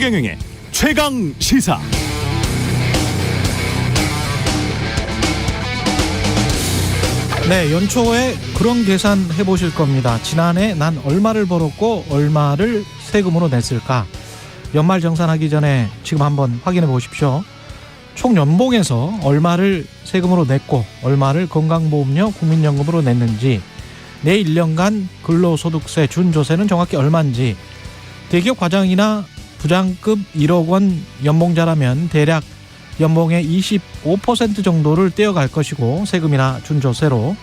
최경영의 최강 시사. 네, 연초에 그런 계산 해보실 겁니다. 지난해 난 얼마를 벌었고 얼마를 세금으로 냈을까? 연말정산하기 전에 지금 한번 확인해 보십시오. 총 연봉에서 얼마를 세금으로 냈고 얼마를 건강보험료, 국민연금으로 냈는지, 내 1년간 근로소득세, 준조세는 정확히 얼마인지, 대기업 과장이나 부장급 1억 원 연봉자라면 대략 연봉의 25% 정도를 떼어갈 것이고, 세금이나 준조세로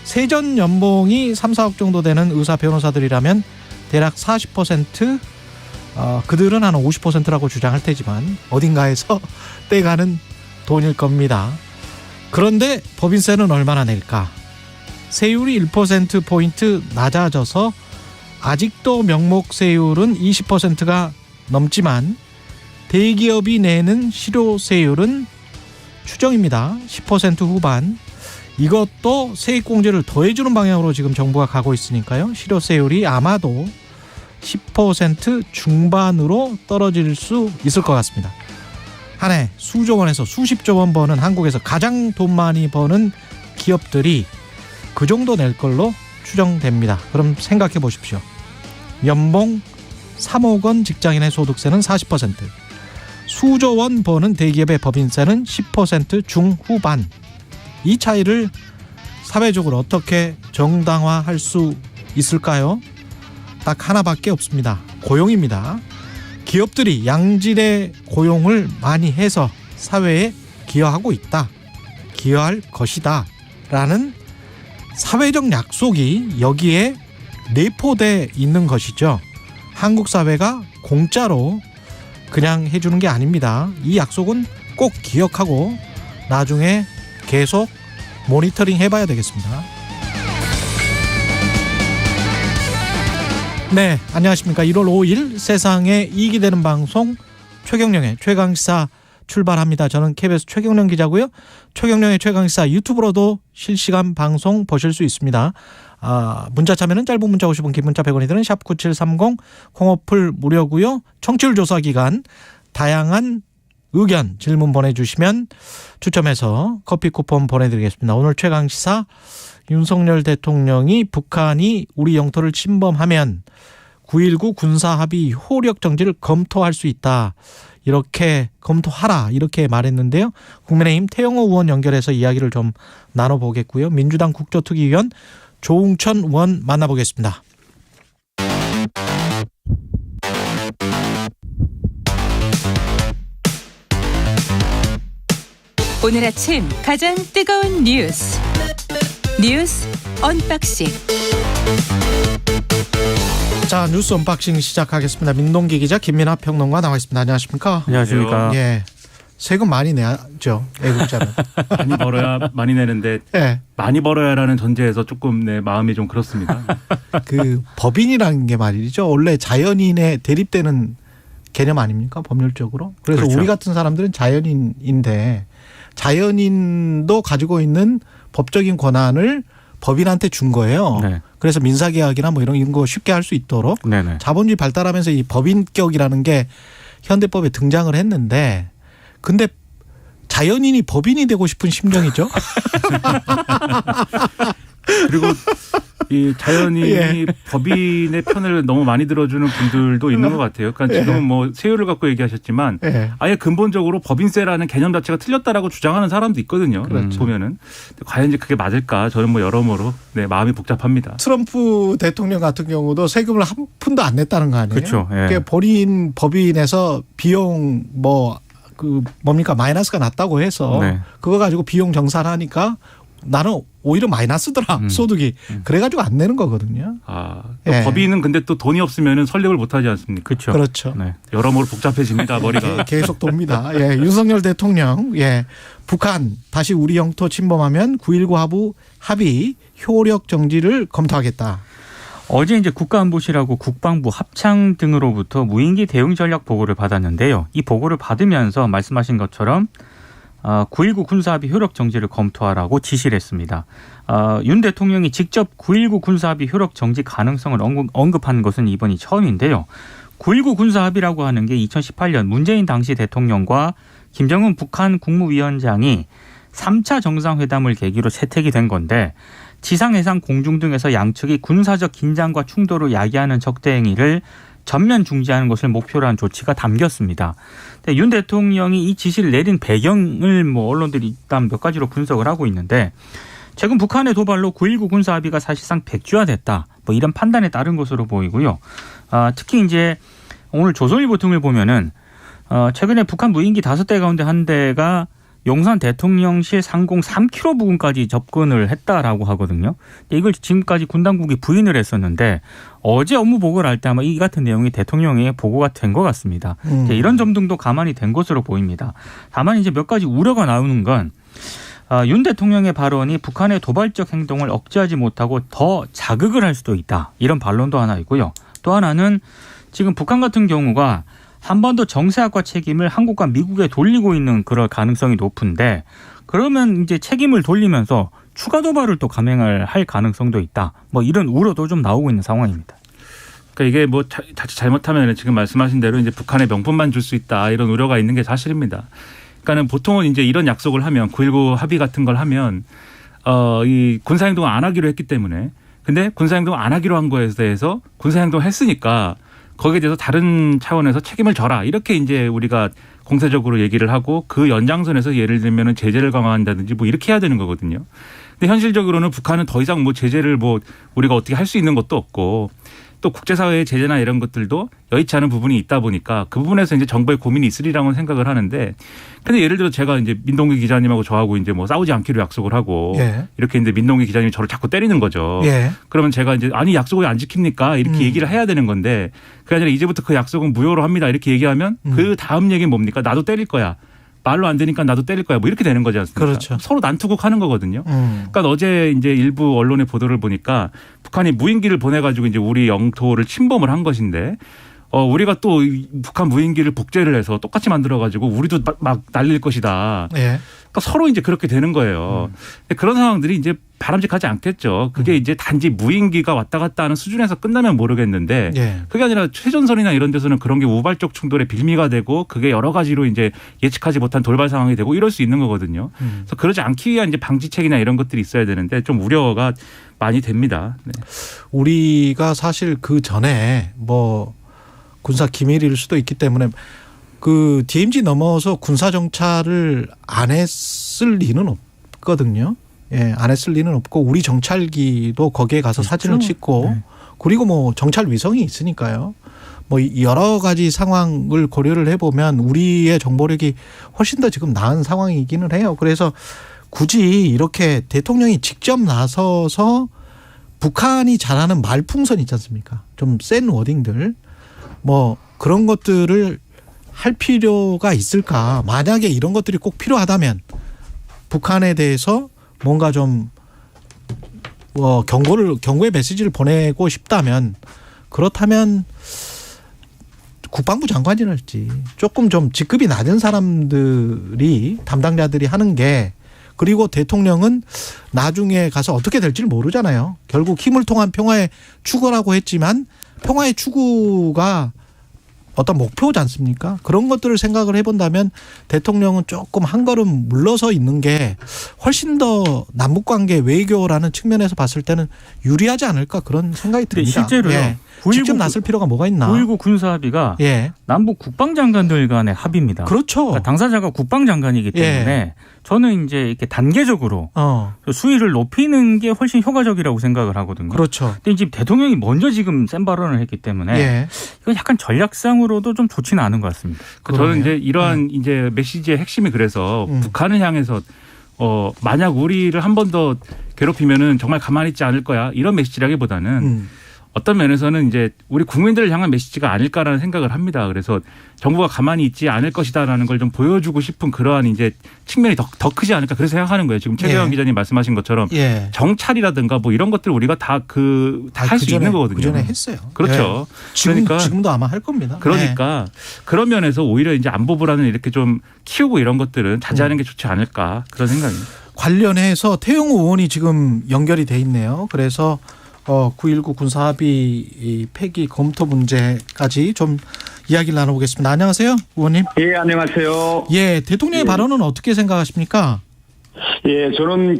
세전 연봉이 3, 4억 정도 되는 의사, 변호사들이라면 대략 40%, 그들은 한 50%라고 주장할 테지만 어딘가에서 떼가는 돈일 겁니다. 그런데 법인세는 얼마나 낼까? 세율이 1%포인트 낮아져서 아직도 명목세율은 20%가 넘지만 대기업이 내는 실효세율은 추정입니다. 10% 후반. 이것도 세액공제를 더해주는 방향으로 지금 정부가 가고 있으니까요. 실효세율이 아마도 10% 중반으로 떨어질 수 있을 것 같습니다. 한 해 수조 원에서 수십조 원 버는 한국에서 가장 돈 많이 버는 기업들이 그 정도 낼 걸로 추정됩니다. 그럼 생각해 보십시오. 연봉 3억 원 직장인의 소득세는 40%, 수조 원 버는 대기업의 법인세는 10% 중후반. 이 차이를 사회적으로 어떻게 정당화할 수 있을까요? 딱 하나밖에 없습니다. 고용입니다. 기업들이 양질의 고용을 많이 해서 사회에 기여하고 있다, 기여할 것이다 라는 사회적 약속이 여기에 내포돼 있는 것이죠. 한국 사회가 공짜로 그냥 해주는 게 아닙니다. 이 약속은 꼭 기억하고 나중에 계속 모니터링 해봐야 되겠습니다. 네, 안녕하십니까. 1월 5일 세상에 이익이 되는 방송 최경영의 최강시사 출발합니다. 저는 KBS 최경영 기자고요. 최경영의 최강시사 유튜브로도 실시간 방송 보실 수 있습니다. 문자 참여는 짧은 문자 50원, 긴 문자 100원이 드는 샵 9730, 콩어플 무료고요. 청취율 조사 기간 다양한 의견, 질문 보내주시면 추첨해서 커피 쿠폰 보내드리겠습니다. 오늘 최강시사, 윤석열 대통령이 북한이 우리 영토를 침범하면 9.19 군사합의 효력 정지를 검토할 수 있다, 이렇게 검토하라, 이렇게 말했는데요. 국민의힘 태영호 의원 연결해서 이야기를 좀 나눠보겠고요. 민주당 국조특위위원 조웅천 의원 만나보겠습니다. 오늘 아침 가장 뜨거운 뉴스 언박싱. 자, 뉴스 언박싱 시작하겠습니다. 민동기 기자, 김민하 평론가 나와 있습니다. 안녕하십니까? 안녕하십니까? 예, 세금 많이 내야죠, 애국자는. 많이 벌어야 많이 내는데 네. 많이 벌어야라는 전제에서 조금 마음이 좀 그렇습니다. 그 법인이라는 게 말이죠, 원래 자연인에 대립되는 개념 아닙니까, 법률적으로? 그래서 그렇죠. 우리 같은 사람들은 자연인인데 자연인도 가지고 있는 법적인 권한을 법인한테 준 거예요. 네. 그래서 민사계약이나 뭐 이런 거 쉽게 할 수 있도록 네네. 자본주의 발달하면서 이 법인격이라는 게 현대법에 등장을 했는데, 근데 자연인이 법인이 되고 싶은 심정이죠. 그리고 이 자연인이 예. 법인의 편을 너무 많이 들어주는 분들도 있는 것 같아요. 그러니까 지금은 뭐 세율을 갖고 얘기하셨지만 예. 아예 근본적으로 법인세라는 개념 자체가 틀렸다라고 주장하는 사람도 있거든요. 그렇죠. 보면은 과연 이제 그게 맞을까? 저는 뭐 여러모로 마음이 복잡합니다. 트럼프 대통령 같은 경우도 세금을 한 푼도 안 냈다는 거 아니에요? 그렇죠. 예. 그러니까 본인 법인에서 비용 뭡니까 마이너스가 났다고 해서 네. 그거 가지고 비용 정산하니까 나는 오히려 마이너스더라, 소득이. 그래가지고 안 내는 거거든요. 또 예. 법인은 근데 또 돈이 없으면 설립을 못하지 않습니까? 그렇죠. 그렇죠. 네. 여러모로 복잡해집니다, 머리가. 계속 돕니다. 예, 윤석열 대통령, 예, 북한 다시 우리 영토 침범하면 9.19 합의 효력 정지를 검토하겠다. 어제 이제 국가안보실하고 국방부 합창 등으로부터 무인기 대응 전략 보고를 받았는데요. 이 보고를 받으면서 말씀하신 것처럼 9.19 군사합의 효력 정지를 검토하라고 지시를 했습니다. 윤 대통령이 직접 9.19 군사합의 효력 정지 가능성을 언급한 것은 이번이 처음인데요. 9.19 군사합의라고 하는 게 2018년 문재인 당시 대통령과 김정은 북한 국무위원장이 3차 정상회담을 계기로 채택이 된 건데 지상, 해상, 공중 등에서 양측이 군사적 긴장과 충돌을 야기하는 적대 행위를 전면 중지하는 것을 목표로 한 조치가 담겼습니다. 근데 윤 대통령이 이 지시를 내린 배경을 언론들이 일단 몇 가지로 분석을 하고 있는데 최근 북한의 도발로 9.19 군사합의가 사실상 백지화됐다. 이런 판단에 따른 것으로 보이고요. 특히 이제 오늘 조선일보 등을 보면은 최근에 북한 무인기 5대 가운데 한 대가 용산 대통령실 상공 3km 부근까지 접근을 했다라고 하거든요. 이걸 지금까지 군 당국이 부인을 했었는데 어제 업무 보고를 할 때 아마 이 같은 내용이 대통령에게 보고가 된 것 같습니다. 이런 점 등도 감안이 된 것으로 보입니다. 다만 이제 몇 가지 우려가 나오는 건 윤 대통령의 발언이 북한의 도발적 행동을 억제하지 못하고 더 자극을 할 수도 있다. 이런 반론도 하나 있고요. 또 하나는 지금 북한 같은 경우가 한반도 정세학과 책임을 한국과 미국에 돌리고 있는 그럴 가능성이 높은데 그러면 이제 책임을 돌리면서 추가 도발을 또 감행을 할 가능성도 있다. 이런 우려도 좀 나오고 있는 상황입니다. 그러니까 이게 자칫 잘못하면 지금 말씀하신 대로 이제 북한의 명분만 줄 수 있다 이런 우려가 있는 게 사실입니다. 그러니까는 보통은 이제 이런 약속을 하면 9.19 합의 같은 걸 하면 이 군사행동을 안 하기로 했기 때문에 근데 군사행동 안 하기로 한 거에 대해서 군사행동을 했으니까 거기에 대해서 다른 차원에서 책임을 져라. 이렇게 이제 우리가 공세적으로 얘기를 하고 그 연장선에서 예를 들면 제재를 강화한다든지 이렇게 해야 되는 거거든요. 근데 현실적으로는 북한은 더 이상 제재를 우리가 어떻게 할 수 있는 것도 없고 또 국제사회의 제재나 이런 것들도 여의치 않은 부분이 있다 보니까 그 부분에서 이제 정부의 고민이 있으리라고 생각을 하는데 근데 예를 들어 제가 이제 민동기 기자님하고 저하고 이제 싸우지 않기로 약속을 하고 예. 이렇게 이제 민동기 기자님이 저를 자꾸 때리는 거죠. 예. 그러면 제가 이제 아니 약속을 왜 안 지킵니까? 이렇게 얘기를 해야 되는 건데 그게 아니라 이제부터 그 약속은 무효로 합니다. 이렇게 얘기하면 그 다음 얘기는 뭡니까? 나도 때릴 거야. 말로 안 되니까 나도 때릴 거야. 이렇게 되는 거지 않습니까? 그렇죠. 서로 난투극하는 거거든요. 그러니까 어제 이제 일부 언론의 보도를 보니까 북한이 무인기를 보내가지고 이제 우리 영토를 침범을 한 것인데 우리가 또 북한 무인기를 복제를 해서 똑같이 만들어가지고 우리도 막 날릴 것이다. 예. 그러니까 서로 이제 그렇게 되는 거예요. 그런 상황들이 이제 바람직하지 않겠죠. 그게 이제 단지 무인기가 왔다 갔다 하는 수준에서 끝나면 모르겠는데 예. 그게 아니라 최전선이나 이런 데서는 그런 게 우발적 충돌의 빌미가 되고 그게 여러 가지로 이제 예측하지 못한 돌발 상황이 되고 이럴 수 있는 거거든요. 그래서 그러지 않기 위한 이제 방지책이나 이런 것들이 있어야 되는데 좀 우려가 많이 됩니다. 네. 우리가 사실 그 전에 군사 기밀일 수도 있기 때문에 그 DMZ 넘어서 군사 정찰을 안 했을 리는 없거든요. 예, 안 했을 리는 없고 우리 정찰기도 거기에 가서 있죠. 사진을 찍고 네. 그리고 정찰 위성이 있으니까요. 여러 가지 상황을 고려를 해보면 우리의 정보력이 훨씬 더 지금 나은 상황이기는 해요. 그래서 굳이 이렇게 대통령이 직접 나서서 북한이 잘하는 말풍선 있지 않습니까? 좀 센 워딩들 그런 것들을 할 필요가 있을까? 만약에 이런 것들이 꼭 필요하다면 북한에 대해서 뭔가 좀 경고의 메시지를 보내고 싶다면 그렇다면 국방부 장관이랄지 조금 좀 직급이 낮은 사람들이 담당자들이 하는 게 그리고 대통령은 나중에 가서 어떻게 될지를 모르잖아요. 결국 힘을 통한 평화의 추구라고 했지만 평화의 추구가 어떤 목표지 않습니까? 그런 것들을 생각을 해본다면 대통령은 조금 한 걸음 물러서 있는 게 훨씬 더 남북관계 외교라는 측면에서 봤을 때는 유리하지 않을까 그런 생각이 듭니다. 실제로요. 예. 직접 나설 필요가 뭐가 있나. 9.19 군사합의가 예. 남북 국방장관들 간의 합의입니다. 그렇죠. 그러니까 당사자가 국방장관이기 때문에 예. 저는 이제 이렇게 단계적으로 수위를 높이는 게 훨씬 효과적이라고 생각을 하거든요. 그렇죠. 근데 지금 대통령이 먼저 지금 센 발언을 했기 때문에 예. 이건 약간 전략상으로도 좀 좋지는 않은 것 같습니다. 저는 이제 이러한 이제 메시지의 핵심이 그래서 북한을 향해서 만약 우리를 한 번 더 괴롭히면은 정말 가만히 있지 않을 거야 이런 메시지라기보다는 어떤 면에서는 이제 우리 국민들을 향한 메시지가 아닐까라는 생각을 합니다. 그래서 정부가 가만히 있지 않을 것이다라는 걸 좀 보여주고 싶은 그러한 이제 측면이 더 크지 않을까 그래서 생각하는 거예요. 지금 최경영 기자님 말씀하신 것처럼 정찰이라든가 이런 것들 우리가 다 할 수 있는 거거든요. 그전에 했어요. 그렇죠. 예. 지금도 아마 할 겁니다. 그러니까 그런 면에서 오히려 이제 안보 불안을 이렇게 좀 키우고 이런 것들은 자제하는 게 좋지 않을까 그런 생각입니다. 관련해서 태영호 의원이 지금 연결이 돼 있네요. 그래서 9.19 군사합의 폐기 검토 문제까지 좀 이야기를 나눠보겠습니다. 안녕하세요, 의원님. 예, 안녕하세요. 예, 대통령의 발언은 어떻게 생각하십니까? 예, 저는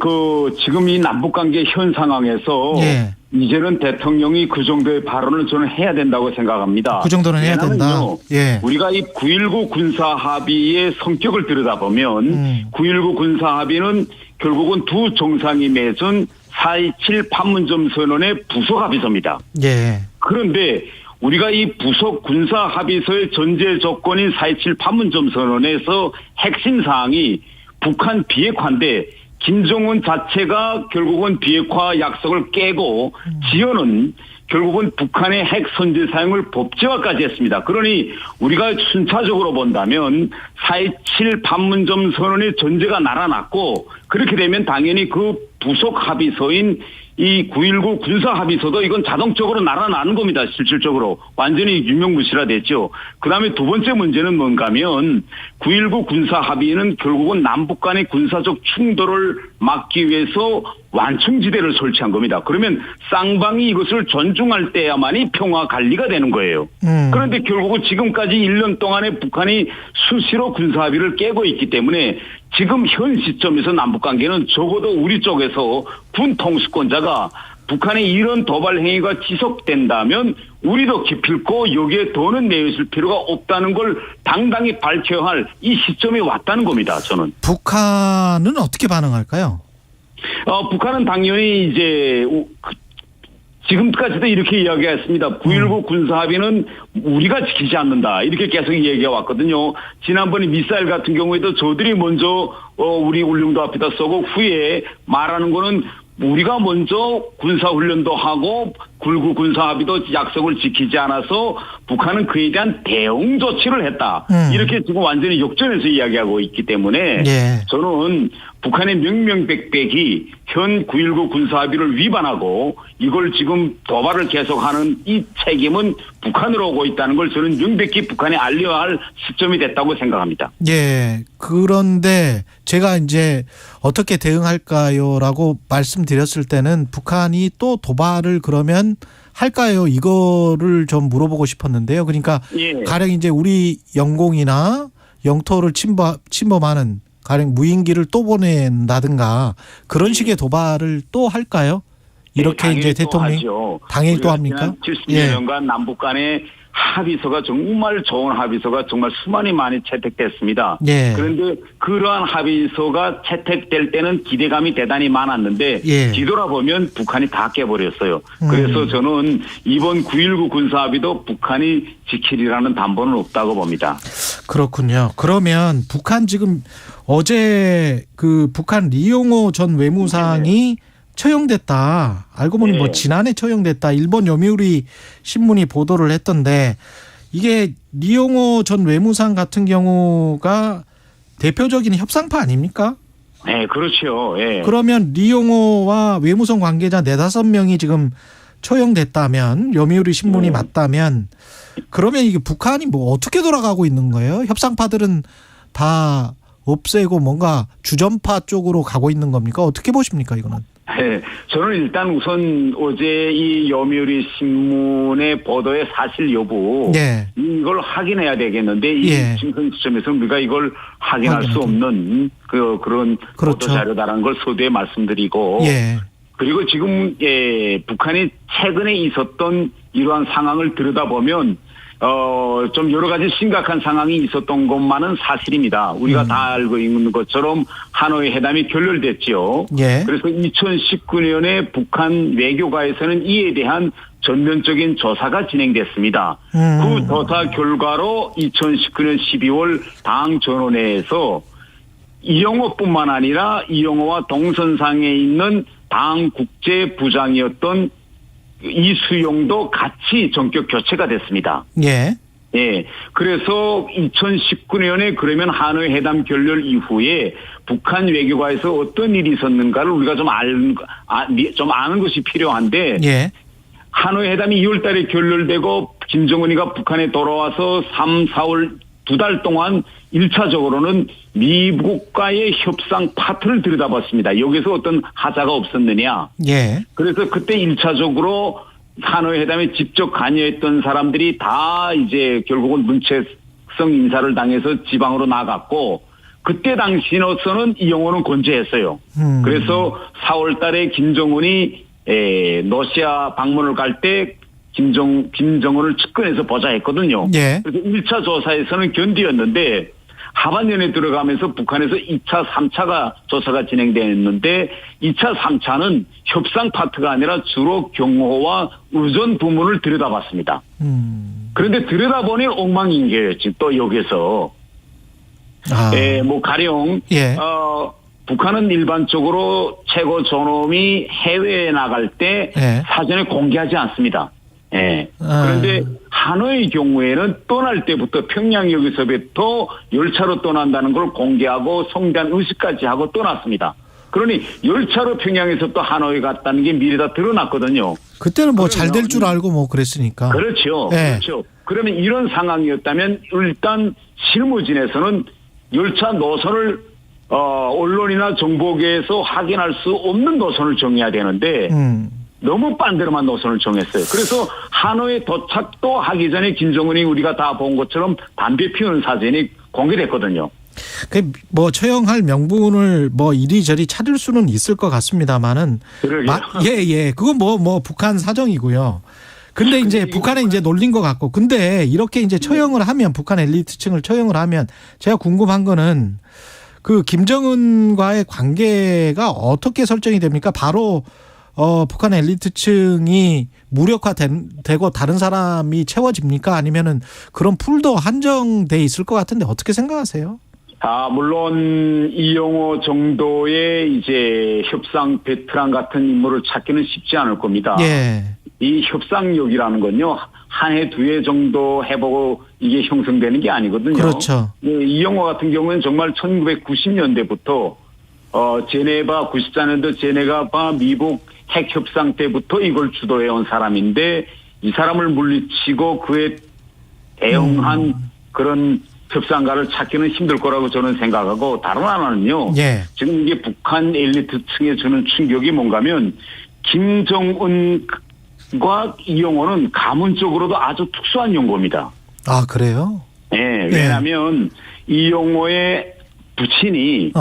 지금 이 남북관계 현 상황에서 예. 이제는 대통령이 그 정도의 발언을 저는 해야 된다고 생각합니다. 그 정도는 해야 된다. 예. 우리가 이 9.19 군사합의의 성격을 들여다보면 9.19 군사합의는 결국은 두 정상이 맺은 4.27 판문점 선언의 부속 합의서입니다. 예. 그런데 우리가 이 부속 군사 합의서의 전제 조건인 4.27 판문점 선언에서 핵심 사항이 북한 비핵화인데 김정은 자체가 결국은 비핵화 약속을 깨고 지연은 결국은 북한의 핵 선제 사용을 법제화까지 했습니다. 그러니 우리가 순차적으로 본다면 4.27 판문점 선언의 전제가 날아났고 그렇게 되면 당연히 그 부속 합의서인 이 9.19 군사 합의서도 이건 자동적으로 날아나는 겁니다. 실질적으로. 완전히 유명무실화됐죠. 그다음에 두 번째 문제는 뭔가 하면 9.19 군사 합의는 결국은 남북 간의 군사적 충돌을 막기 위해서 완충지대를 설치한 겁니다. 그러면 쌍방이 이것을 존중할 때야만이 평화 관리가 되는 거예요. 그런데 결국은 지금까지 1년 동안에 북한이 수시로 군사 합의를 깨고 있기 때문에 지금 현 시점에서 남북관계는 적어도 우리 쪽에서 군 통수권자가 북한의 이런 도발 행위가 지속된다면 우리도 기필코 여기에 돈은 내있을 필요가 없다는 걸 당당히 밝혀야 할 이 시점이 왔다는 겁니다. 저는. 북한은 어떻게 반응할까요? 북한은 당연히 이제 지금까지도 이렇게 이야기했습니다. 9.19 군사합의는 우리가 지키지 않는다. 이렇게 계속 얘기해 왔거든요. 지난번에 미사일 같은 경우에도 저들이 먼저 우리 울릉도 앞에다 쏘고 후에 말하는 거는 우리가 먼저 군사훈련도 하고 9.19 군사합의도 약속을 지키지 않아서 북한은 그에 대한 대응 조치를 했다. 이렇게 지금 완전히 역전해서 이야기하고 있기 때문에 예. 저는 북한의 명명백백이 현 9.19 군사합의를 위반하고 이걸 지금 도발을 계속하는 이 책임은 북한으로 오고 있다는 걸 저는 명백히 북한에 알려야 할 시점이 됐다고 생각합니다. 예. 그런데 제가 이제 어떻게 대응할까요라고 말씀드렸을 때는 북한이 또 도발을 그러면 할까요? 이거를 좀 물어보고 싶었는데요. 그러니까 예. 가령 이제 우리 영공이나 영토를 침범하는 가령 무인기를 또 보낸다든가 그런 식의 도발을 또 할까요? 이렇게 네, 이제 대통령이 당연히 또 합니까? 70년간 남북 간의 합의서가 정말 좋은 합의서가 정말 수많이 많이 채택됐습니다. 예. 그런데 그러한 합의서가 채택될 때는 기대감이 대단히 많았는데 예. 뒤돌아보면 북한이 다 깨버렸어요. 그래서 저는 이번 9.19 군사합의도 북한이 지키리라는 담보는 없다고 봅니다. 그렇군요. 그러면 북한 지금 어제 그 북한 리용호 전 외무상이 처형됐다. 알고 보니 뭐 지난해 처형됐다. 일본 요미우리 신문이 보도를 했던데 이게 리용호 전 외무상 같은 경우가 대표적인 협상파 아닙니까? 네, 그렇죠. 예. 그러면 리용호와 외무성 관계자 4-5명이 지금 처형됐다면 요미우리 신문이 맞다면 그러면 이게 북한이 뭐 어떻게 돌아가고 있는 거예요? 협상파들은 다 없애고 뭔가 주전파 쪽으로 가고 있는 겁니까? 어떻게 보십니까 이거는? 네, 저는 일단 우선 어제 이 요미우리 신문의 보도의 사실 여부 예. 이걸 확인해야 되겠는데 예. 이 지금 시점에서 우리가 이걸 확인할 수 없는 그런 그렇죠. 보도 자료다라는 걸 서두에 말씀드리고 예. 그리고 지금 북한이 최근에 있었던 이러한 상황을 들여다보면 좀 여러 가지 심각한 상황이 있었던 것만은 사실입니다. 우리가 다 알고 있는 것처럼 하노이 회담이 결렬됐죠. 예. 그래서 2019년에 북한 외교가에서는 이에 대한 전면적인 조사가 진행됐습니다. 그 조사 결과로 2019년 12월 당 전원회에서 이영호뿐만 아니라 이영호와 동선상에 있는 당 국제부장이었던 이수용도 같이 전격 교체가 됐습니다. 예. 예. 그래서 2019년에 그러면 하노이 회담 결렬 이후에 북한 외교가에서 어떤 일이 있었는가를 우리가 좀 아는 것이 필요한데. 예. 하노이 회담이 2월 달에 결렬되고 김정은이가 북한에 돌아와서 3, 4월 2달 동안 1차적으로는 미국과의 협상 파트를 들여다봤습니다. 여기서 어떤 하자가 없었느냐. 예. 그래서 그때 1차적으로 하노이 회담에 직접 관여했던 사람들이 다 이제 결국은 문책성 인사를 당해서 지방으로 나갔고 그때 당시로서는 이영호는 건재했어요. 그래서 4월 달에 김정은이 러시아 방문을 갈 때 김정은을 측근해서 보자 했거든요. 예. 그래서 1차 조사에서는 견디었는데 하반년에 들어가면서 북한에서 2차, 3차가 조사가 진행됐는데 2차, 3차는 협상 파트가 아니라 주로 경호와 의전 부문을 들여다봤습니다. 그런데 들여다보니 엉망인계였지 또 여기서. 아. 뭐 가령 예. 북한은 일반적으로 최고 존엄이 해외에 나갈 때 예. 사전에 공개하지 않습니다. 예. 아. 그런데 하노이의 경우에는 떠날 때부터 평양역에서부터 열차로 떠난다는 걸 공개하고 성대한 의식까지 하고 떠났습니다. 그러니 열차로 평양에서 또 하노이 갔다는 게 미리 다 드러났거든요. 그때는 뭐 잘 될 줄 알고 뭐 그랬으니까. 그렇죠. 예. 그렇죠. 그러면 이런 상황이었다면 일단 실무진에서는 열차 노선을 언론이나 정보계에서 확인할 수 없는 노선을 정해야 되는데 너무 빤대로만 노선을 정했어요. 그래서 하노이 도착도 하기 전에 김정은이 우리가 다 본 것처럼 담배 피우는 사진이 공개됐거든요. 그 뭐 처형할 명분을 뭐 이리저리 찾을 수는 있을 것 같습니다만은 예. 그건 뭐 북한 사정이고요. 근데 이제 북한에 이제 놀린 것 같고 근데 이렇게 이제 처형을 하면 북한 엘리트층을 처형을 하면 제가 궁금한 거는 그 김정은과의 관계가 어떻게 설정이 됩니까? 바로 북한 엘리트층이 무력화되고 다른 사람이 채워집니까? 아니면은 그런 풀도 한정돼 있을 것 같은데 어떻게 생각하세요? 물론 이영호 정도의 이제 협상 베테랑 같은 인물을 찾기는 쉽지 않을 겁니다. 예. 이 협상력이라는 건요, 한 해, 2해 정도 해보고 이게 형성되는 게 아니거든요. 그렇죠. 이영호 같은 경우는 정말 1990년대부터, 제네바 94년도 제네바 미국 핵 협상 때부터 이걸 주도해온 사람인데, 이 사람을 물리치고 그에 대응한 그런 협상가를 찾기는 힘들 거라고 저는 생각하고, 다른 하나는요, 예. 지금 이게 북한 엘리트층에 주는 충격이 뭔가면, 김정은과 이영호는 가문적으로도 아주 특수한 연고입니다. 아, 그래요? 네, 왜냐하면 이영호의 부친이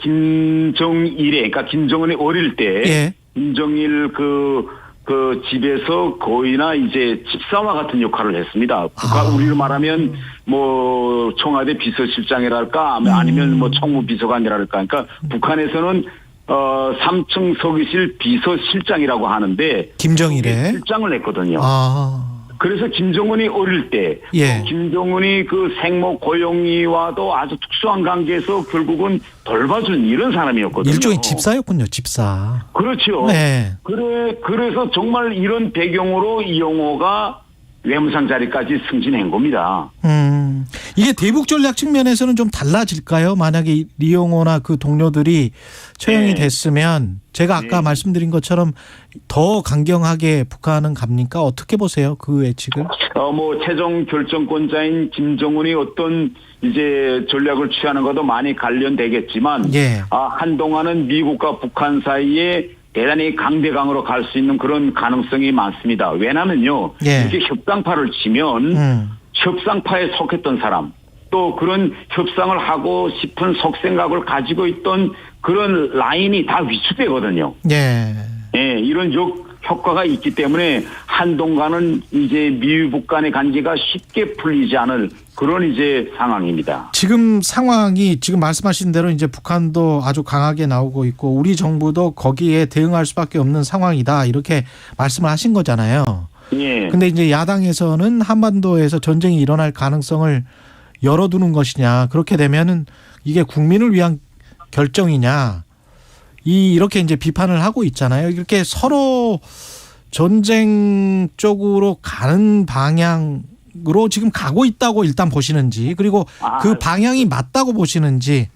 김정일에, 그러니까 김정은이 어릴 때 예. 김정일 그 집에서 거의나 이제 집사와 같은 역할을 했습니다. 우리로 말하면 뭐 청와대 비서실장이랄까 아니면 뭐 총무비서관이랄까. 그러니까 북한에서는 3층 서기실 비서실장이라고 하는데 김정일에 실장을 했거든요. 그래서 김정은이 어릴 때 예. 김정은이 그 생모 고영이와도 아주 특수한 관계에서 결국은 돌봐준 이런 사람이었거든요. 일종의 집사였군요. 집사. 그렇죠. 네. 그래서 정말 이런 배경으로 이영호가 외무상 자리까지 승진한 겁니다. 이게 대북 전략 측면에서는 좀 달라질까요? 만약에 이영호나 그 동료들이 처형이 됐으면 제가 아까 말씀드린 것처럼 더 강경하게 북한은 갑니까? 어떻게 보세요? 그 예측을? 뭐 최종 결정권자인 김정은이 어떤 이제 전략을 취하는 것도 많이 관련되겠지만 예. 한동안은 미국과 북한 사이에 대단히 강대강으로 갈 수 있는 그런 가능성이 많습니다. 왜냐면요. 예. 이렇게 협상파를 치면 협상파에 속했던 사람 또 그런 협상을 하고 싶은 속생각을 가지고 있던 그런 라인이 다 위축되거든요. 예. 예, 이런 효과가 있기 때문에 한동안은 이제 미국 간의 관계가 쉽게 풀리지 않을 그런 이제 상황입니다. 지금 상황이 지금 말씀하신 대로 이제 북한도 아주 강하게 나오고 있고 우리 정부도 거기에 대응할 수밖에 없는 상황이다 이렇게 말씀을 하신 거잖아요. 예. 근데 이제 야당에서는 한반도에서 전쟁이 일어날 가능성을 열어두는 것이냐 그렇게 되면은 이게 국민을 위한 결정이냐 이렇게 이제 비판을 하고 있잖아요. 이렇게 서로 전쟁 쪽으로 가는 방향으로 지금 가고 있다고 일단 보시는지 그리고 그 방향이 맞다고 보시는지.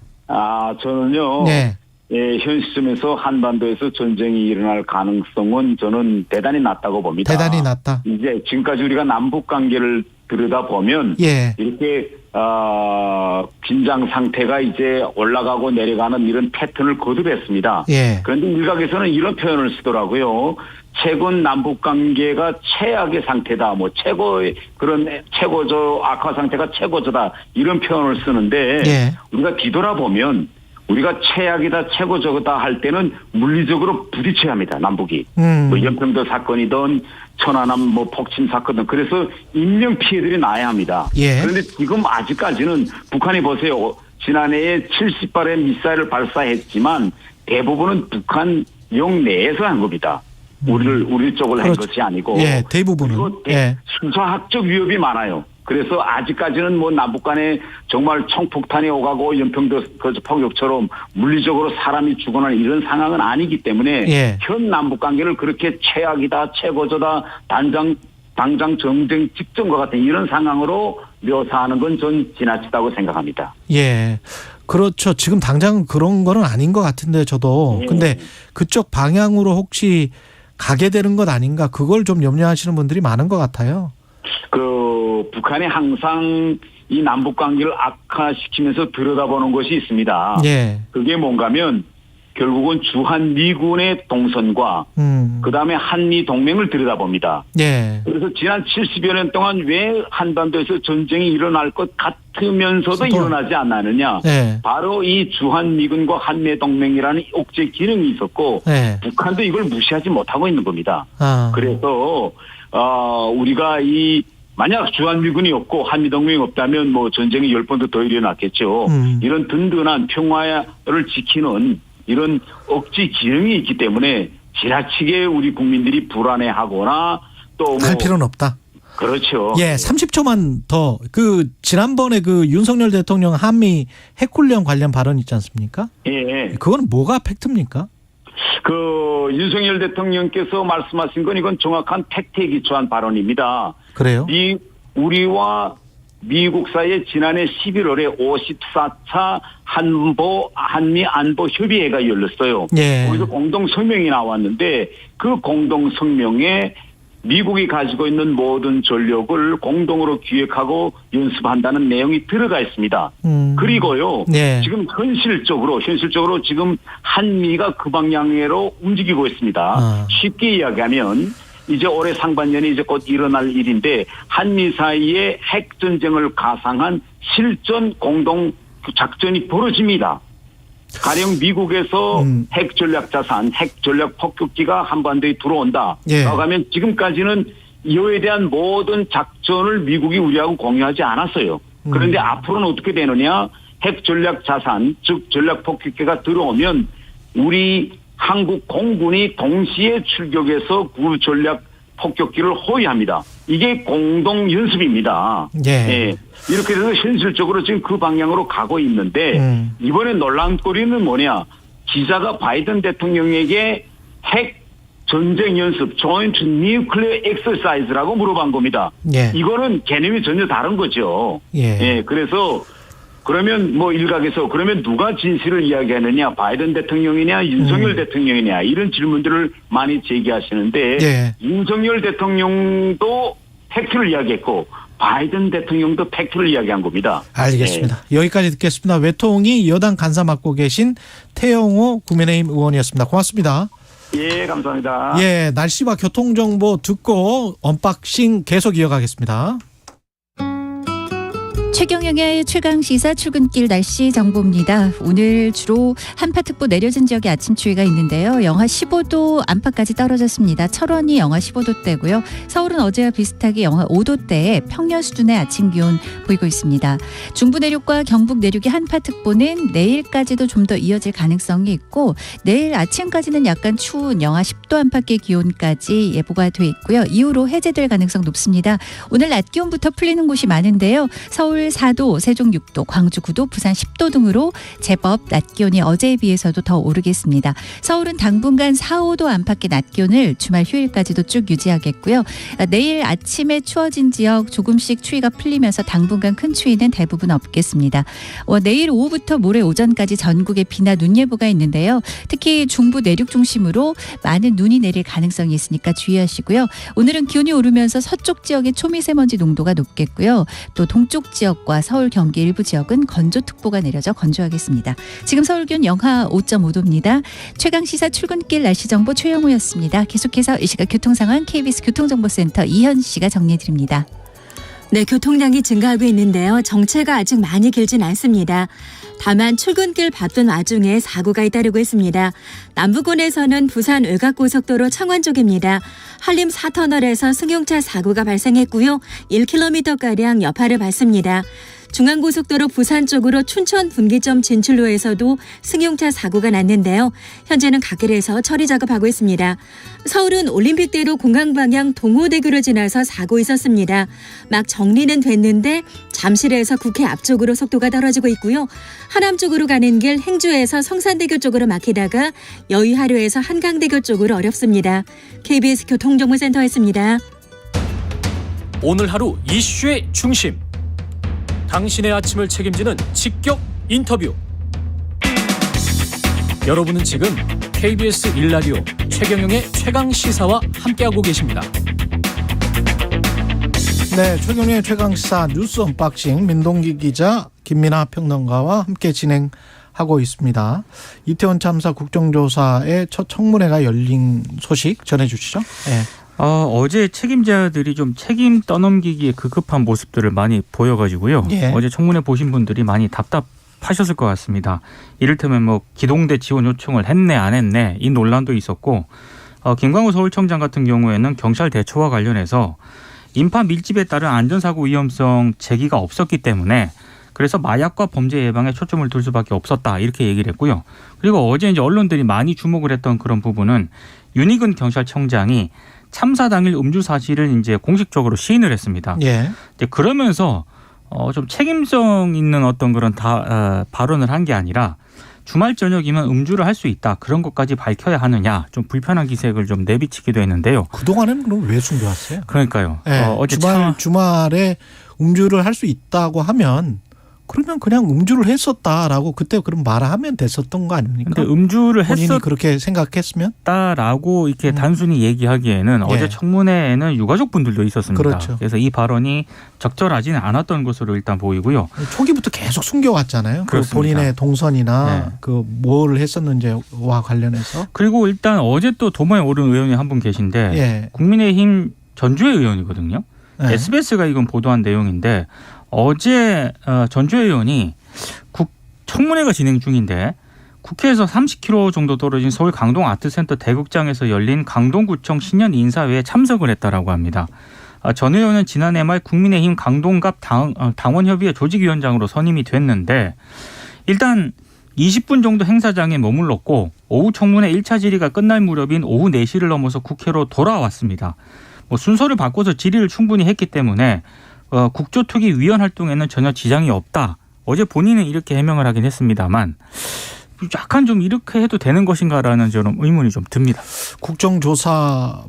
저는요. 네. 예, 현 시점에서 한반도에서 전쟁이 일어날 가능성은 저는 대단히 낮다고 봅니다. 대단히 낮다. 이제 지금까지 우리가 남북 관계를 들여다보면 예. 이렇게 긴장 상태가 이제 올라가고 내려가는 이런 패턴을 거듭했습니다. 예. 그런데 일각에서는 이런 표현을 쓰더라고요. 최근 남북 관계가 최악의 상태다. 뭐 최고의 그런 최고조 악화 상태가 최고조다. 이런 표현을 쓰는데 예. 우리가 뒤돌아보면 우리가 최악이다 최고조다 할 때는 물리적으로 부딪혀야 합니다. 남북이. 뭐 연평도 사건이든 천안함 뭐 폭침 사건이든 그래서 인명 피해들이 나야 합니다. 예. 그런데 지금 아직까지는 북한이 보세요. 지난해에 70발의 미사일을 발사했지만 대부분은 북한 영 내에서 한 겁니다. 우리 쪽을 한 그렇죠. 것이 아니고. 예, 대부분은. 그리고 예. 수사학적 위협이 많아요. 그래서 아직까지는 뭐 남북 간에 정말 총폭탄이 오가고 연평도 그 폭격처럼 물리적으로 사람이 죽거나 이런 상황은 아니기 때문에 예. 현 남북 관계를 그렇게 최악이다, 최고조다, 당장 정쟁 직전과 같은 이런 상황으로 묘사하는 건 전 지나치다고 생각합니다. 예. 그렇죠. 지금 당장 그런 거는 아닌 것 같은데 저도. 예. 근데 그쪽 방향으로 혹시 가게 되는 것 아닌가 그걸 좀 염려하시는 분들이 많은 것 같아요. 북한이 항상 이 남북 관계를 악화시키면서 들여다보는 것이 있습니다. 예. 그게 뭔가면 결국은 주한 미군의 동선과 그다음에 한미 동맹을 들여다봅니다. 예. 그래서 지난 70여 년 동안 왜 한반도에서 전쟁이 일어날 것 같으면서도 일어나지 않았느냐. 예. 바로 이 주한 미군과 한미 동맹이라는 억제 기능이 있었고 예. 북한도 이걸 무시하지 못하고 있는 겁니다. 그래서 우리가 만약 주한미군이 없고 한미동맹이 없다면 뭐 전쟁이 10번도 더 일어났겠죠. 이런 든든한 평화를 지키는 이런 억지 기능이 있기 때문에 지나치게 우리 국민들이 불안해하거나 또 할 필요는 없다. 그렇죠. 예, 30초만 더. 지난번에 윤석열 대통령 한미 핵훈련 관련 발언 있지 않습니까? 예. 그건 뭐가 팩트입니까? 윤석열 대통령께서 말씀하신 건 이건 정확한 팩트에 기초한 발언입니다. 그래요? 우리와 미국 사이에 지난해 11월에 54차 한미 안보 협의회가 열렸어요. 예. 거기서 공동 성명이 나왔는데 그 공동 성명에 미국이 가지고 있는 모든 전력을 공동으로 기획하고 연습한다는 내용이 들어가 있습니다. 그리고요. 예. 지금 현실적으로 지금 한미가 그 방향으로 움직이고 있습니다. 쉽게 이야기하면 이제 올해 상반년에 이제 곧 일어날 일인데 한미 사이에 핵 전쟁을 가상한 실전 공동 작전이 벌어집니다. 가령 미국에서 핵 전략 자산, 핵 전략 폭격기가 한반도에 들어온다. 예. 라고 하면 지금까지는 이에 대한 모든 작전을 미국이 우리하고 공유하지 않았어요. 그런데 앞으로는 어떻게 되느냐? 핵 전략 자산, 즉 전략 폭격기가 들어오면 우리 한국 공군이 동시에 출격해서 그 전략 폭격기를 호위합니다. 이게 공동 연습입니다. 예. 예. 이렇게 해서 현실적으로 지금 그 방향으로 가고 있는데 이번에 놀란거리는 뭐냐? 기자가 바이든 대통령에게 핵 전쟁 연습, Joint Nuclear Exercise라고 물어본 겁니다. 예. 이거는 개념이 전혀 다른 거죠. 예. 예. 그래서 그러면 뭐 일각에서 그러면 누가 진실을 이야기하느냐, 바이든 대통령이냐, 윤석열 대통령이냐 이런 질문들을 많이 제기하시는데 예. 윤석열 대통령도 팩트를 이야기했고 바이든 대통령도 팩트를 이야기한 겁니다. 알겠습니다. 여기까지 듣겠습니다. 외통위 여당 간사 맡고 계신 태영호 국민의힘 의원이었습니다. 고맙습니다. 예, 감사합니다. 예, 날씨와 교통정보 듣고 언박싱 계속 이어가겠습니다. 최경영의 최강시사 출근길 날씨 정보입니다. 오늘 주로 한파특보 내려진 지역에 아침 추위가 있는데요. 영하 15도 안팎까지 떨어졌습니다. 철원이 영하 15도대고요. 서울은 어제와 비슷하게 영하 5도대에 평년 수준의 아침 기온 보이고 있습니다. 중부 내륙과 경북 내륙의 한파특보는 내일까지도 좀 더 이어질 가능성이 있고 내일 아침까지는 약간 추운 영하 10도 안팎의 기온까지 예보가 돼 있고요. 이후로 해제될 가능성 높습니다. 오늘 낮 기온부터 풀리는 곳이 많은데요. 서울 서울 4도, 세종 6도, 광주 9도, 부산 10도 등으로 제법 낮 기온이 어제에 비해서도 더 오르겠습니다. 서울은 당분간 4, 5도 안팎의 낮 기온을 주말 휴일까지도 쭉 유지하겠고요. 내일 아침에 추워진 지역 조금씩 추위가 풀리면서 당분간 큰 추위는 대부분 없겠습니다. 내일 오후부터 모레 오전까지 전국에 비나 눈 예보가 있는데요. 특히 중부 내륙 중심으로 많은 눈이 내릴 가능성이 있으니까 주의하시고요. 오늘은 기온이 오르면서 서쪽 지역의 초미세먼지 농도가 높겠고요. 또 동쪽 지역과 서울, 경기 일부 지역은 건조특보가 내려져 건조하겠습니다. 지금 서울 기온 영하 5.5도입니다. 최강시사 출근길 날씨 정보 최영우였습니다. 계속해서 이 시각 교통 상황 KBS 교통정보센터 이현 씨가 정리해드립니다. 네, 교통량이 증가하고 있는데요. 정체가 아직 많이 길진 않습니다. 다만 출근길 바쁜 와중에 사고가 잇따르고 있습니다. 남부권에서는 부산 외곽고속도로 창원 쪽입니다. 한림 4터널에서 승용차 사고가 발생했고요. 1km가량 여파를 받습니다. 중앙고속도로 부산 쪽으로 춘천 분기점 진출로에서도 승용차 사고가 났는데요. 현재는 갓길에서 처리 작업하고 있습니다. 서울은 올림픽대로 공항방향 동호대교를 지나서 사고 있었습니다. 막 정리는 됐는데 잠실에서 국회 앞쪽으로 속도가 떨어지고 있고요. 하남 쪽으로 가는 길 행주에서 성산대교 쪽으로 막히다가 여의하류에서 한강대교 쪽으로 어렵습니다. KBS 교통정보센터였습니다. 오늘 하루 이슈의 중심. 당신의 아침을 책임지는 직격 인터뷰. 여러분은 지금 KBS 1라디오 최경영의 최강시사와 함께하고 계십니다. 네, 최경영의 최강시사 뉴스 언박싱 민동기 기자, 김민아 평론가와 함께 진행하고 있습니다. 이태원 참사 국정조사의 첫 청문회가 열린 소식 전해주시죠. 네. 어제 책임자들이 좀 책임 떠넘기기에 급급한 모습들을 많이 보여가지고요. 예. 어제 청문회 보신 분들이 많이 답답하셨을 것 같습니다. 이를테면 뭐 기동대 지원 요청을 했네 안 했네 이 논란도 있었고, 김광우 서울청장 같은 경우에는 경찰 대처와 관련해서 인파 밀집에 따른 안전사고 위험성 제기가 없었기 때문에 그래서 마약과 범죄 예방에 초점을 둘 수밖에 없었다 이렇게 얘기를 했고요. 그리고 어제 이제 언론들이 많이 주목을 했던 그런 부분은 윤희근 경찰청장이 참사 당일 음주 사실을 이제 공식적으로 시인을 했습니다. 예. 이제 그러면서 좀 책임성 있는 어떤 그런 발언을 한 게 아니라 주말 저녁이면 음주를 할 수 있다 그런 것까지 밝혀야 하느냐 좀 불편한 기색을 좀 내비치기도 했는데요. 그동안에는 그럼 왜 숨겨왔어요? 그러니까요. 네, 어제 주말에 음주를 할 수 있다고 하면 그러면 그냥 음주를 했었다라고 그때 그럼 말하면 됐었던 거 아닙니까? 근데 음주를 본인이 그렇게 생각했으면? 했다라고 이렇게 단순히 얘기하기에는 예. 어제 청문회에는 유가족분들도 있었습니다. 그렇죠. 그래서 이 발언이 적절하지는 않았던 것으로 일단 보이고요. 초기부터 계속 숨겨왔잖아요. 그 본인의 동선이나 네. 그 뭘 했었는지와 관련해서. 그리고 일단 어제 또 도마에 오른 의원이 한 분 계신데 예. 국민의힘 전주의 의원이거든요. 네. SBS가 이건 보도한 내용인데 어제 전주의 의원이 청문회가 진행 중인데 국회에서 30km 정도 떨어진 서울 강동 아트센터 대극장에서 열린 강동구청 신년 인사회에 참석을 했다라고 합니다. 전 의원은 지난해 말 국민의힘 강동갑 당원협의회 조직위원장으로 선임이 됐는데 일단 20분 정도 행사장에 머물렀고 오후 청문회 1차 질의가 끝날 무렵인 오후 4시를 넘어서 국회로 돌아왔습니다. 순서를 바꿔서 질의를 충분히 했기 때문에 국조특위 위원 활동에는 전혀 지장이 없다. 어제 본인은 이렇게 해명을 하긴 했습니다만 약간 좀 이렇게 해도 되는 것인가라는 저는 의문이 좀 듭니다. 국정조사보다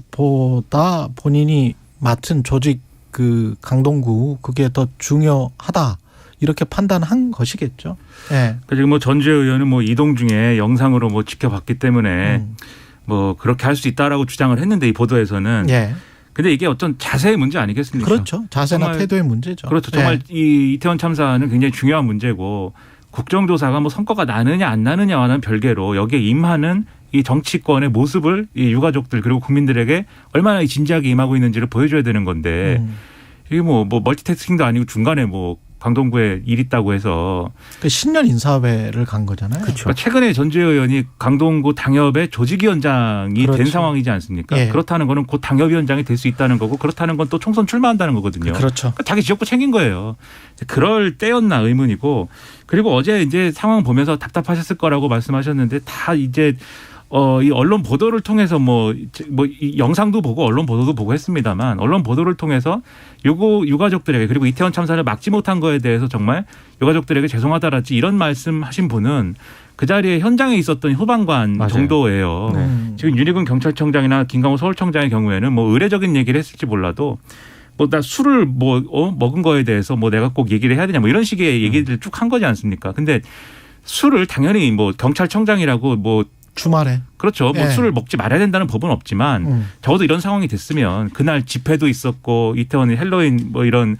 본인이 맡은 조직 그 강동구 그게 더 중요하다. 이렇게 판단한 것이겠죠. 네. 지금 뭐 전주의 의원은 뭐 이동 중에 영상으로 뭐 지켜봤기 때문에 뭐 그렇게 할 수 있다라고 주장을 했는데 이 보도에서는. 예. 근데 이게 어떤 자세의 문제 아니겠습니까? 그렇죠. 자세나 정말, 태도의 문제죠. 그렇죠. 정말 이 이태원 참사는 굉장히 중요한 문제고 국정조사가 뭐 성과가 나느냐 안 나느냐와는 별개로 여기에 임하는 이 정치권의 모습을 이 유가족들 그리고 국민들에게 얼마나 진지하게 임하고 있는지를 보여줘야 되는 건데 이게 뭐 멀티태스킹도 아니고 중간에 뭐 강동구에 일 있다고 해서 그 신년 인사회를 간 거잖아요. 그렇죠. 그러니까 최근에 전주의 의원이 강동구 당협의 조직위원장이 그렇죠. 된 상황이지 않습니까? 예. 그렇다는 거는 곧 당협위원장이 될 수 있다는 거고 그렇다는 건 또 총선 출마한다는 거거든요. 그렇죠. 그러니까 자기 지역구 챙긴 거예요. 그럴 때였나 의문이고 그리고 어제 이제 상황 보면서 답답하셨을 거라고 말씀하셨는데 다 이제 이 언론 보도를 통해서 이 영상도 보고 언론 보도도 보고 했습니다만 언론 보도를 통해서 유가족들에게 그리고 이태원 참사를 막지 못한 거에 대해서 정말 유가족들에게 죄송하다랄지 이런 말씀하신 분은 그 자리에 현장에 있었던 후방관 맞아요. 정도예요. 지금 윤희근 경찰청장이나 김강호 서울청장의 경우에는 뭐 의례적인 얘기를 했을지 몰라도 나 술을 먹은 거에 대해서 내가 꼭 얘기를 해야 되냐 이런 식의 얘기들을 쭉 한 거지 않습니까? 근데 술을 당연히 경찰청장이라고 주말에. 그렇죠. 예. 술을 먹지 말아야 된다는 법은 없지만 적어도 이런 상황이 됐으면 그날 집회도 있었고 이태원이 헬로윈 이런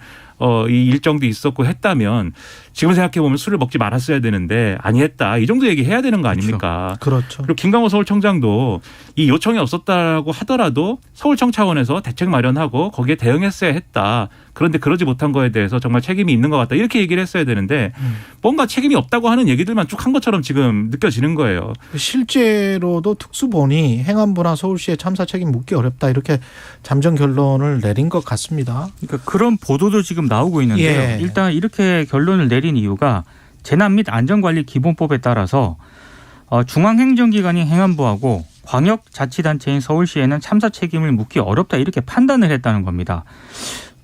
이 일정도 있었고 했다면 지금 생각해 보면 술을 먹지 말았어야 되는데 아니했다. 이 정도 얘기해야 되는 거 아닙니까? 그렇죠. 그리고 김강호 서울청장도 이 요청이 없었다고 하더라도 서울청 차원에서 대책 마련하고 거기에 대응했어야 했다. 그런데 그러지 못한 거에 대해서 정말 책임이 있는 것 같다. 이렇게 얘기를 했어야 되는데 뭔가 책임이 없다고 하는 얘기들만 쭉 한 것처럼 지금 느껴지는 거예요. 실제로도 특수본이 행안부나 서울시의 참사 책임 묻기 어렵다 이렇게 잠정 결론을 내린 것 같습니다. 그러니까 그런 보도도 지금 나오고 있는데요. 예. 일단 이렇게 결론을 내린 이유가 재난 및 안전관리 기본법에 따라서 중앙행정기관인 행안부하고 광역자치단체인 서울시에는 참사 책임을 묻기 어렵다 이렇게 판단을 했다는 겁니다.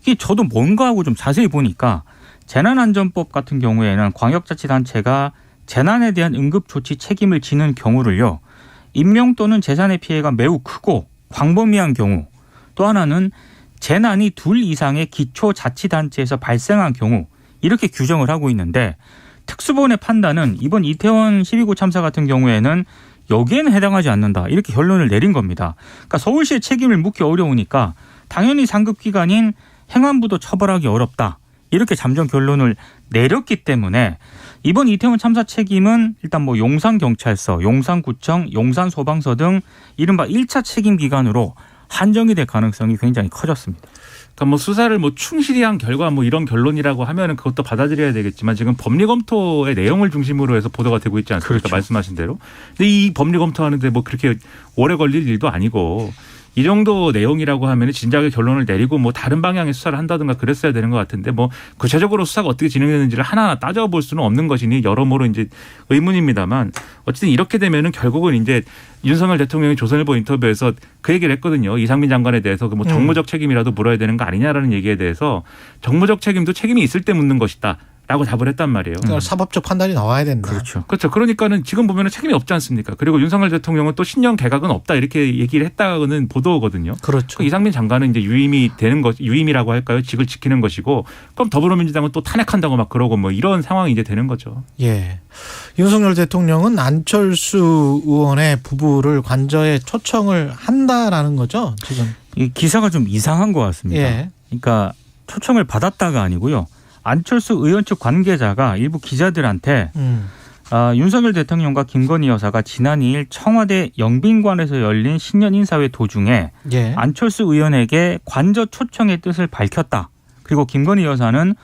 이게 저도 뭔가 하고 좀 자세히 보니까 재난안전법 같은 경우에는 광역자치단체가 재난에 대한 응급조치 책임을 지는 경우를요. 인명 또는 재산의 피해가 매우 크고 광범위한 경우 또 하나는 재난이 둘 이상의 기초자치단체에서 발생한 경우 이렇게 규정을 하고 있는데 특수본의 판단은 이번 이태원 12구 참사 같은 경우에는 여기에는 해당하지 않는다 이렇게 결론을 내린 겁니다. 그러니까 서울시의 책임을 묻기 어려우니까 당연히 상급기관인 행안부도 처벌하기 어렵다 이렇게 잠정 결론을 내렸기 때문에 이번 이태원 참사 책임은 일단 용산경찰서, 용산구청, 용산소방서 등 이른바 1차 책임 기관으로 한정이 될 가능성이 굉장히 커졌습니다. 그러니까 수사를 충실히 한 결과 이런 결론이라고 하면은 그것도 받아들여야 되겠지만 지금 법리 검토의 내용을 중심으로 해서 보도가 되고 있지 않습니까? 그렇죠. 말씀하신 대로. 근데 이 법리 검토하는데 그렇게 오래 걸릴 일도 아니고 이 정도 내용이라고 하면 진작에 결론을 내리고 다른 방향의 수사를 한다든가 그랬어야 되는 것 같은데 구체적으로 수사가 어떻게 진행되는지를 하나하나 따져볼 수는 없는 것이니 여러모로 이제 의문입니다만 어쨌든 이렇게 되면은 결국은 이제 윤석열 대통령이 조선일보 인터뷰에서 그 얘기를 했거든요. 이상민 장관에 대해서 정무적 책임이라도 물어야 되는 거 아니냐라는 얘기에 대해서 정무적 책임도 책임이 있을 때 묻는 것이다. 라고 답을 했단 말이에요. 그러니까 사법적 판단이 나와야 된다. 그렇죠. 그렇죠. 그러니까는 지금 보면은 책임이 없지 않습니까? 그리고 윤석열 대통령은 또 신년 개각은 없다 이렇게 얘기를 했다는 보도거든요. 그렇죠. 이상민 장관은 이제 유임이라고 할까요? 직을 지키는 것이고 그럼 더불어민주당은 또 탄핵한다고 그러고 이런 상황이 이제 되는 거죠. 예. 윤석열 대통령은 안철수 의원의 부부를 관저에 초청을 한다라는 거죠, 지금. 이 기사가 좀 이상한 것 같습니다. 예. 그러니까 초청을 받았다가 아니고요. 안철수 의원 측 관계자가 일부 기자들한테 윤석열 대통령과 김건희 여사가 지난 2일 청와대 영빈관에서 열린 신년 인사회 도중에 예. 안철수 의원에게 관저 초청의 뜻을 밝혔다. 그리고 김건희 여사는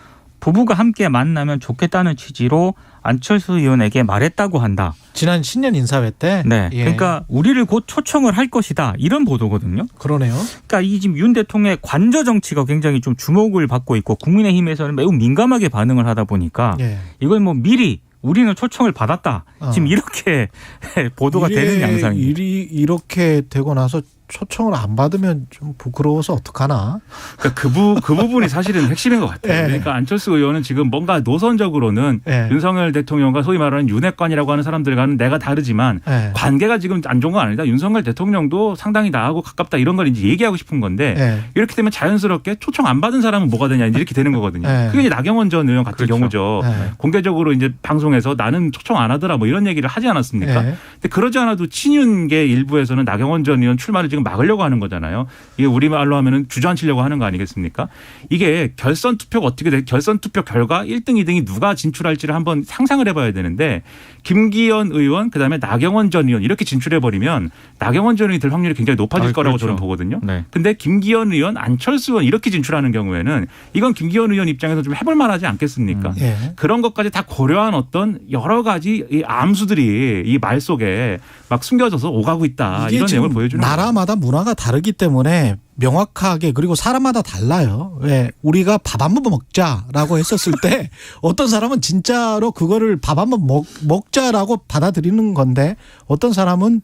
부부가 함께 만나면 좋겠다는 취지로 안철수 의원에게 말했다고 한다. 지난 신년 인사회 때. 네, 예. 그러니까 우리를 곧 초청을 할 것이다. 이런 보도거든요. 그러네요. 그러니까 이 지금 윤 대통령의 관저 정치가 굉장히 좀 주목을 받고 있고 국민의힘에서는 매우 민감하게 반응을 하다 보니까 예. 이걸 미리 우리는 초청을 받았다. 지금 이렇게 보도가 되는 양상입니다. 일이 이렇게 되고 나서 초청을 안 받으면 좀 부끄러워서 어떡하나. 그러니까 그 부분이 사실은 핵심인 것 같아요. 예. 그러니까 안철수 의원은 지금 뭔가 노선적으로는 예. 윤석열 대통령과 소위 말하는 윤핵관이라고 하는 사람들과는 내가 다르지만 예. 관계가 지금 안 좋은 건 아니다. 윤석열 대통령도 상당히 나하고 가깝다 이런 걸 이제 얘기하고 싶은 건데 예. 이렇게 되면 자연스럽게 초청 안 받은 사람은 뭐가 되냐 이렇게 되는 거거든요. 예. 그게 이제 나경원 전 의원 같은 그렇죠. 경우죠. 예. 공개적으로 이제 방송에서 나는 초청 안 하더라 이런 얘기를 하지 않았습니까? 예. 근데 그러지 않아도 친윤계 일부에서는 나경원 전 의원 출마를 지금 막으려고 하는 거잖아요. 이게 우리말로 하면은 주저앉히려고 하는 거 아니겠습니까? 이게 결선 투표가 어떻게 돼? 결선 투표 결과 1등, 2등이 누가 진출할지를 한번 상상을 해봐야 되는데 김기현 의원 그다음에 나경원 전 의원 이렇게 진출해버리면 나경원 전 의원이 될 확률이 굉장히 높아질 거라고 그렇죠. 저는 보거든요. 네. 근데 김기현 의원, 안철수 의원 이렇게 진출하는 경우에는 이건 김기현 의원 입장에서 좀 해볼 만하지 않겠습니까? 예. 그런 것까지 다 고려한 어떤 여러 가지 이 암수들이 이 말 속에 막 숨겨져서 오가고 있다. 이게 이런 지금 내용을 보여주는 거예요. 나라마다 문화가 다르기 때문에 명확하게 그리고 사람마다 달라요. 왜 우리가 밥 한 번 먹자라고 했었을 때 어떤 사람은 진짜로 그거를 밥 한 번 먹자라고 받아들이는 건데 어떤 사람은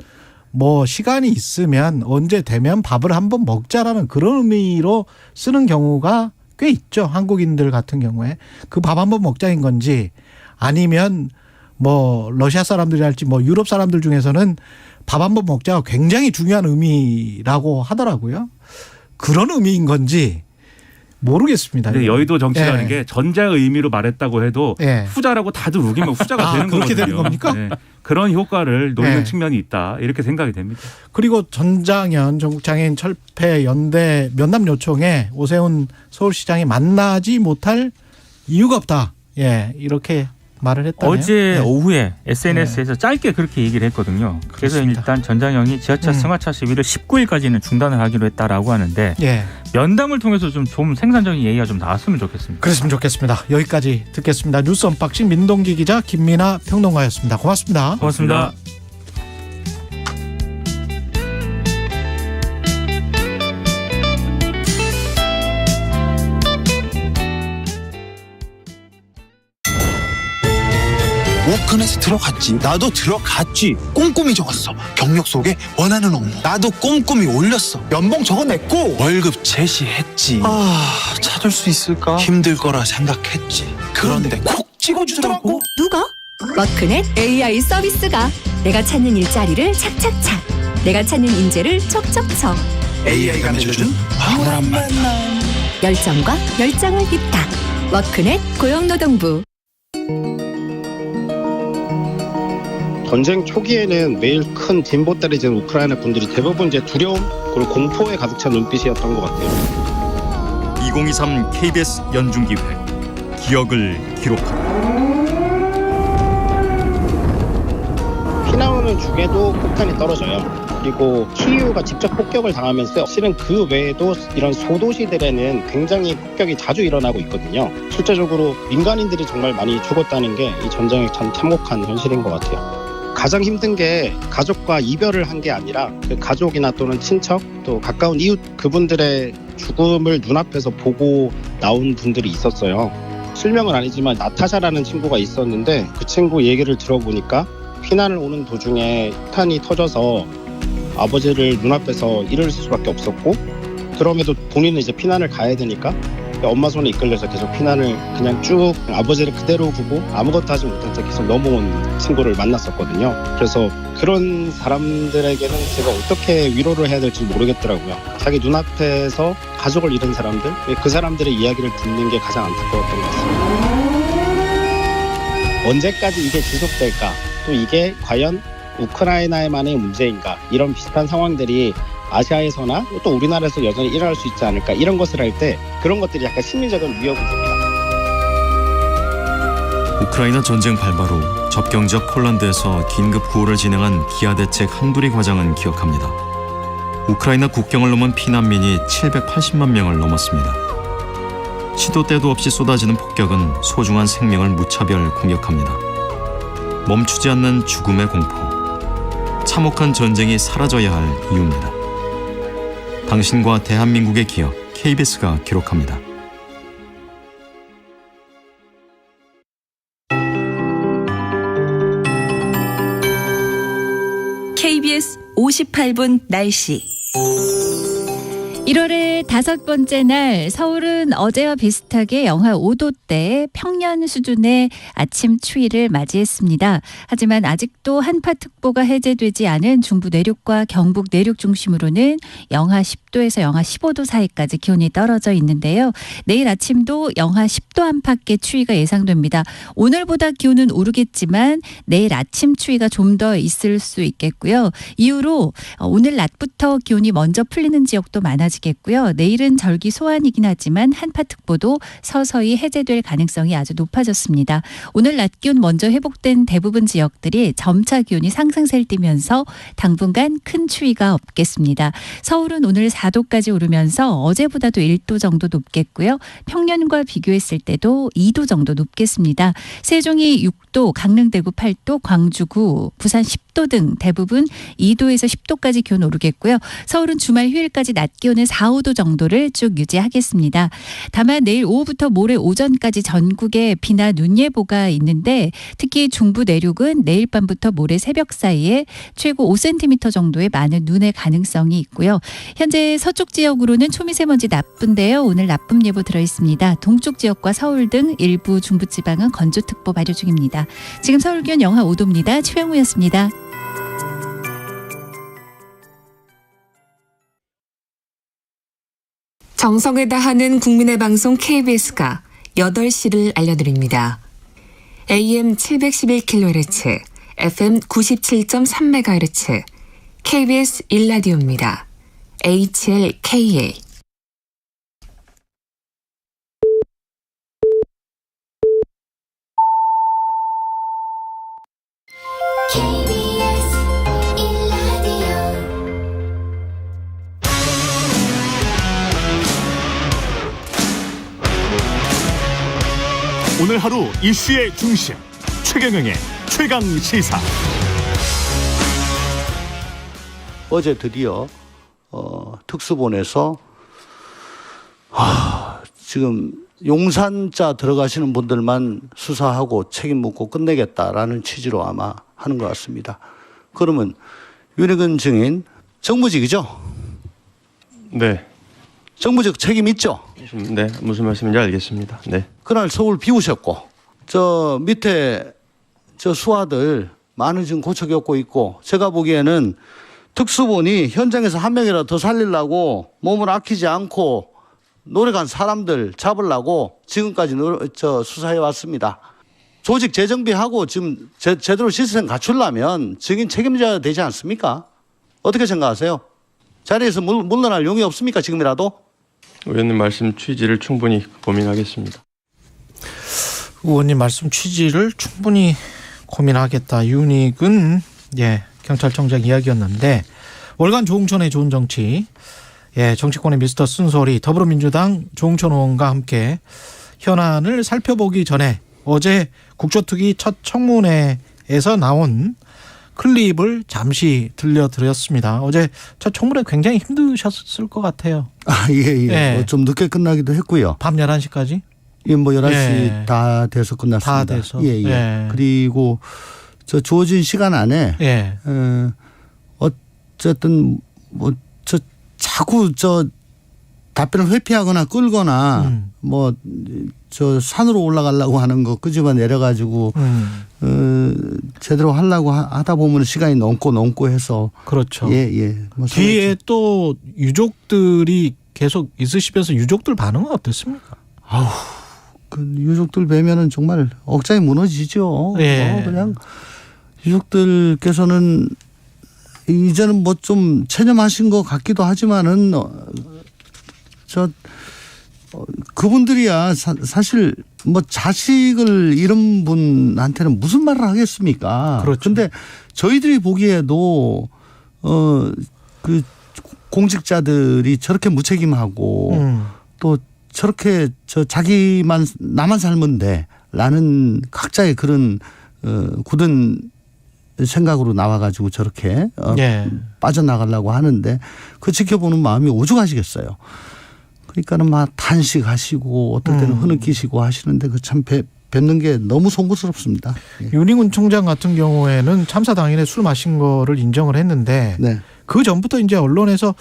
뭐 시간이 있으면 언제 되면 밥을 한번 먹자라는 그런 의미로 쓰는 경우가 꽤 있죠. 한국인들 같은 경우에 그 밥 한번 먹자인 건지 아니면 뭐 러시아 사람들이랄지 뭐 유럽 사람들 중에서는 밥 한번 먹자가 굉장히 중요한 의미라고 하더라고요. 그런 의미인 건지 모르겠습니다. 근데 여의도 정치라는 예. 게 전자의 의미로 말했다고 해도 예. 후자라고 다들 우기면 후자가 되는 그렇게 거거든요. 되는 겁니까? 네. 그런 효과를 노리는 예. 측면이 있다. 이렇게 생각이 됩니다. 그리고 전장현 전국장애인 철폐 연대 면담 요청에 오세훈 서울시장이 만나지 못할 이유가 없다. 예, 이렇게 말을 했다네요. 어제 예. 오후에 SNS에서 짧게 그렇게 얘기를 했거든요. 그래서 그렇습니다. 일단 전장형이 지하철 승하차 시위를 19일까지는 중단을 하기로 했다라고 하는데 예. 면담을 통해서 좀 생산적인 얘기가 좀 나왔으면 좋겠습니다. 그랬으면 좋겠습니다. 여기까지 듣겠습니다. 뉴스 언박싱 민동기 기자 김민아 평론가였습니다. 고맙습니다. 고맙습니다. 워크넷에 들어갔지. 나도 들어갔지. 꼼꼼히 적었어. 경력 속에 원하는 업무. 나도 꼼꼼히 올렸어. 연봉 적어냈고 월급 제시했지. 찾을 수 있을까? 힘들 거라 생각했지. 그런데 콕 찍어주더라고. 누가? 워크넷 AI 서비스가 내가 찾는 일자리를 착착착, 내가 찾는 인재를 척척척, AI가 맺어준 황홀한 만남. 열정과 열정을 잇다. 워크넷 고용노동부. 전쟁 초기에는 매일 큰 빈보 때리는 우크라이나 군들이 대부분 이제 두려움 그리고 공포에 가득 찬 눈빛이었던 것 같아요. 2023 KBS 연중기획 기억을 기록하라. 피난 오는 중에도 폭탄이 떨어져요. 그리고 키이우가 직접 폭격을 당하면서 실은 그 외에도 이런 소도시들에는 굉장히 폭격이 자주 일어나고 있거든요. 실제적으로 민간인들이 정말 많이 죽었다는 게 이 전쟁의 참 참혹한 현실인 것 같아요. 가장 힘든 게 가족과 이별을 한 게 아니라 그 가족이나 또는 친척 또 가까운 이웃 그분들의 죽음을 눈앞에서 보고 나온 분들이 있었어요. 실명은 아니지만 나타샤라는 친구가 있었는데 그 친구 얘기를 들어보니까 피난을 오는 도중에 폭탄이 터져서 아버지를 눈앞에서 잃을 수밖에 없었고 그럼에도 본인은 이제 피난을 가야 되니까 엄마 손에 이끌려서 계속 피난을 그냥 쭉 아버지를 그대로 보고 아무것도 하지 못한 채 계속 넘어온 친구를 만났었거든요. 그래서 그런 사람들에게는 제가 어떻게 위로를 해야 될지 모르겠더라고요. 자기 눈앞에서 가족을 잃은 사람들, 그 사람들의 이야기를 듣는 게 가장 안타까웠던 것 같습니다. 언제까지 이게 지속될까? 또 이게 과연 우크라이나만의 문제인가? 이런 비슷한 상황들이 아시아에서나 또 우리나라에서 여전히 일어날 수 있지 않을까 이런 것을 할 때 그런 것들이 약간 심리적인 위협이 됩니다. 우크라이나 전쟁 발발 후 접경지역 폴란드에서 긴급 구호를 진행한 기아 대책 한두리 과장은 기억합니다. 우크라이나 국경을 넘은 피난민이 780만 명을 넘었습니다. 시도 때도 없이 쏟아지는 폭격은 소중한 생명을 무차별 공격합니다. 멈추지 않는 죽음의 공포, 참혹한 전쟁이 사라져야 할 이유입니다. 당신과 대한민국의 기억, KBS가 기록합니다. KBS 58분 날씨. 1월의 5번째 날 서울은 어제와 비슷하게 영하 5도대 평년 수준의 아침 추위를 맞이했습니다. 하지만 아직도 한파특보가 해제되지 않은 중부 내륙과 경북 내륙 중심으로는 영하 10도에서 영하 15도 사이까지 기온이 떨어져 있는데요. 내일 아침도 영하 10도 안팎의 추위가 예상됩니다. 오늘보다 기온은 오르겠지만 내일 아침 추위가 좀 더 있을 수 있겠고요. 이후로 오늘 낮부터 기온이 먼저 풀리는 지역도 많아지겠고요. 내일은 절기 소환이긴 하지만 한파특보도 서서히 해제될 가능성이 아주 높아졌습니다. 오늘 낮 기온 먼저 회복된 대부분 지역들이 점차 기온이 상승세를 띠면서 당분간 큰 추위가 없겠습니다. 서울은 오늘 4도까지 오르면서 어제보다도 1도 정도 높겠고요. 평년과 비교했을 때도 2도 정도 높겠습니다. 세종이 6도 6도, 강릉, 대구 8도, 광주 9, 부산 10도 등 대부분 2도에서 10도까지 기온 오르겠고요. 서울은 주말 휴일까지 낮 기온은 4, 5도 정도를 쭉 유지하겠습니다. 다만 내일 오후부터 모레 오전까지 전국에 비나 눈 예보가 있는데 특히 중부 내륙은 내일 밤부터 모레 새벽 사이에 최고 5cm 정도의 많은 눈의 가능성이 있고요. 현재 서쪽 지역으로는 초미세먼지 나쁜데요. 오늘 나쁨 예보 들어있습니다. 동쪽 지역과 서울 등 일부 중부지방은 건조특보 발효 중입니다. 지금 서울 기온 영하 5도입니다. 최영우였습니다. 정성을 다하는 국민의 방송 KBS가 8시를 알려드립니다. AM 711kHz, FM 97.3MHz, KBS 1라디오입니다. HLKA. 오늘 하루 이슈의 중심 최경영의 최강 시사. 어제 드디어 특수본에서 지금 용산자 들어가시는 분들만 수사하고 책임 묻고 끝내겠다라는 취지로 아마 하는 것 같습니다. 그러면 윤희근 증인 정무직이죠? 네. 정무직 책임 있죠? 네, 무슨 말씀인지 알겠습니다. 네. 그날 서울 비우셨고 저 밑에 저 수하들 많은 지금 고쳐 겪고 있고 제가 보기에는 특수본이 현장에서 한 명이라도 더 살리려고 몸을 아끼지 않고 노력한 사람들 잡으려고 지금까지 수사해 왔습니다. 조직 재정비하고 지금 제대로 시스템 갖추려면 증인 책임져야 되지 않습니까? 어떻게 생각하세요? 자리에서 물러날 용이 없습니까? 지금이라도? 의원님 말씀 취지를 충분히 고민하겠습니다. 의원님 말씀 취지를 충분히 고민하겠다. 윤익은 경찰청장 이야기였는데 월간 조응천의 좋은 정치, 정치권의 미스터 쓴소리 더불어민주당 조응천 의원과 함께 현안을 살펴보기 전에 어제 국조특위 첫 청문회에서 나온 클립을 잠시 들려드렸습니다. 어제 첫 청문회 굉장히 힘드셨을 것 같아요. 예. 좀 늦게 끝나기도 했고요. 밤 11시까지? 예, 뭐 11시 다 돼서 끝났습니다. 다 돼서. 예. 그리고 저 주어진 시간 안에 어쨌든 뭐 저 자꾸 저 답변을 회피하거나 끌거나 뭐 저 산으로 올라가려고 하는 거 끄집어 내려가지고 제대로 하려고 하다 보면 시간이 넘고 해서 그렇죠. 뭐 뒤에 또 유족들이 계속 있으시면서 유족들 반응은 어땠습니까? 그 유족들 뵈면은 정말 억장이 무너지죠. 그냥 유족들께서는 이제는 뭐 좀 체념하신 것 같기도 하지만은 그분들이야 사실 뭐 자식을 잃은 분한테는 무슨 말을 하겠습니까? 그런데 저희들이 보기에도 그 공직자들이 저렇게 무책임하고 또 저렇게 나만 살면 돼라는 각자의 그런 굳은 생각으로 나와가지고 저렇게 빠져나가려고 하는데 그 지켜보는 마음이 오죽하시겠어요. 그러니까는 막 탄식하시고 어떨 때는 흐느끼시고 하시는데 그 참 뵙는 게 너무 송구스럽습니다. 윤희근 총장 같은 경우에는 참사 당일에 술 마신 거를 인정을 했는데 그 전부터 이제 언론에서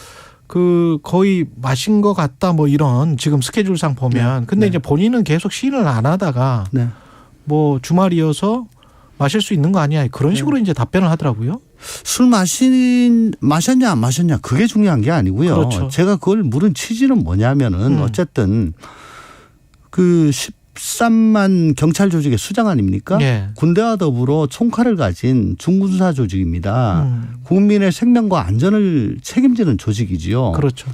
그 거의 마신 것 같다 뭐 이런 지금 스케줄상 보면 근데 이제 본인은 계속 시인을 안 하다가 뭐 주말이어서 마실 수 있는 거 아니야 그런 식으로 이제 답변을 하더라고요. 술 마셨냐 안 마셨냐 그게 중요한 게 아니고요. 그렇죠. 제가 그걸 물은 취지는 뭐냐면은 어쨌든 그 13만 경찰 조직의 수장 아닙니까? 군대와 더불어 총칼을 가진 중군사 조직입니다. 국민의 생명과 안전을 책임지는 조직이지요. 그렇죠.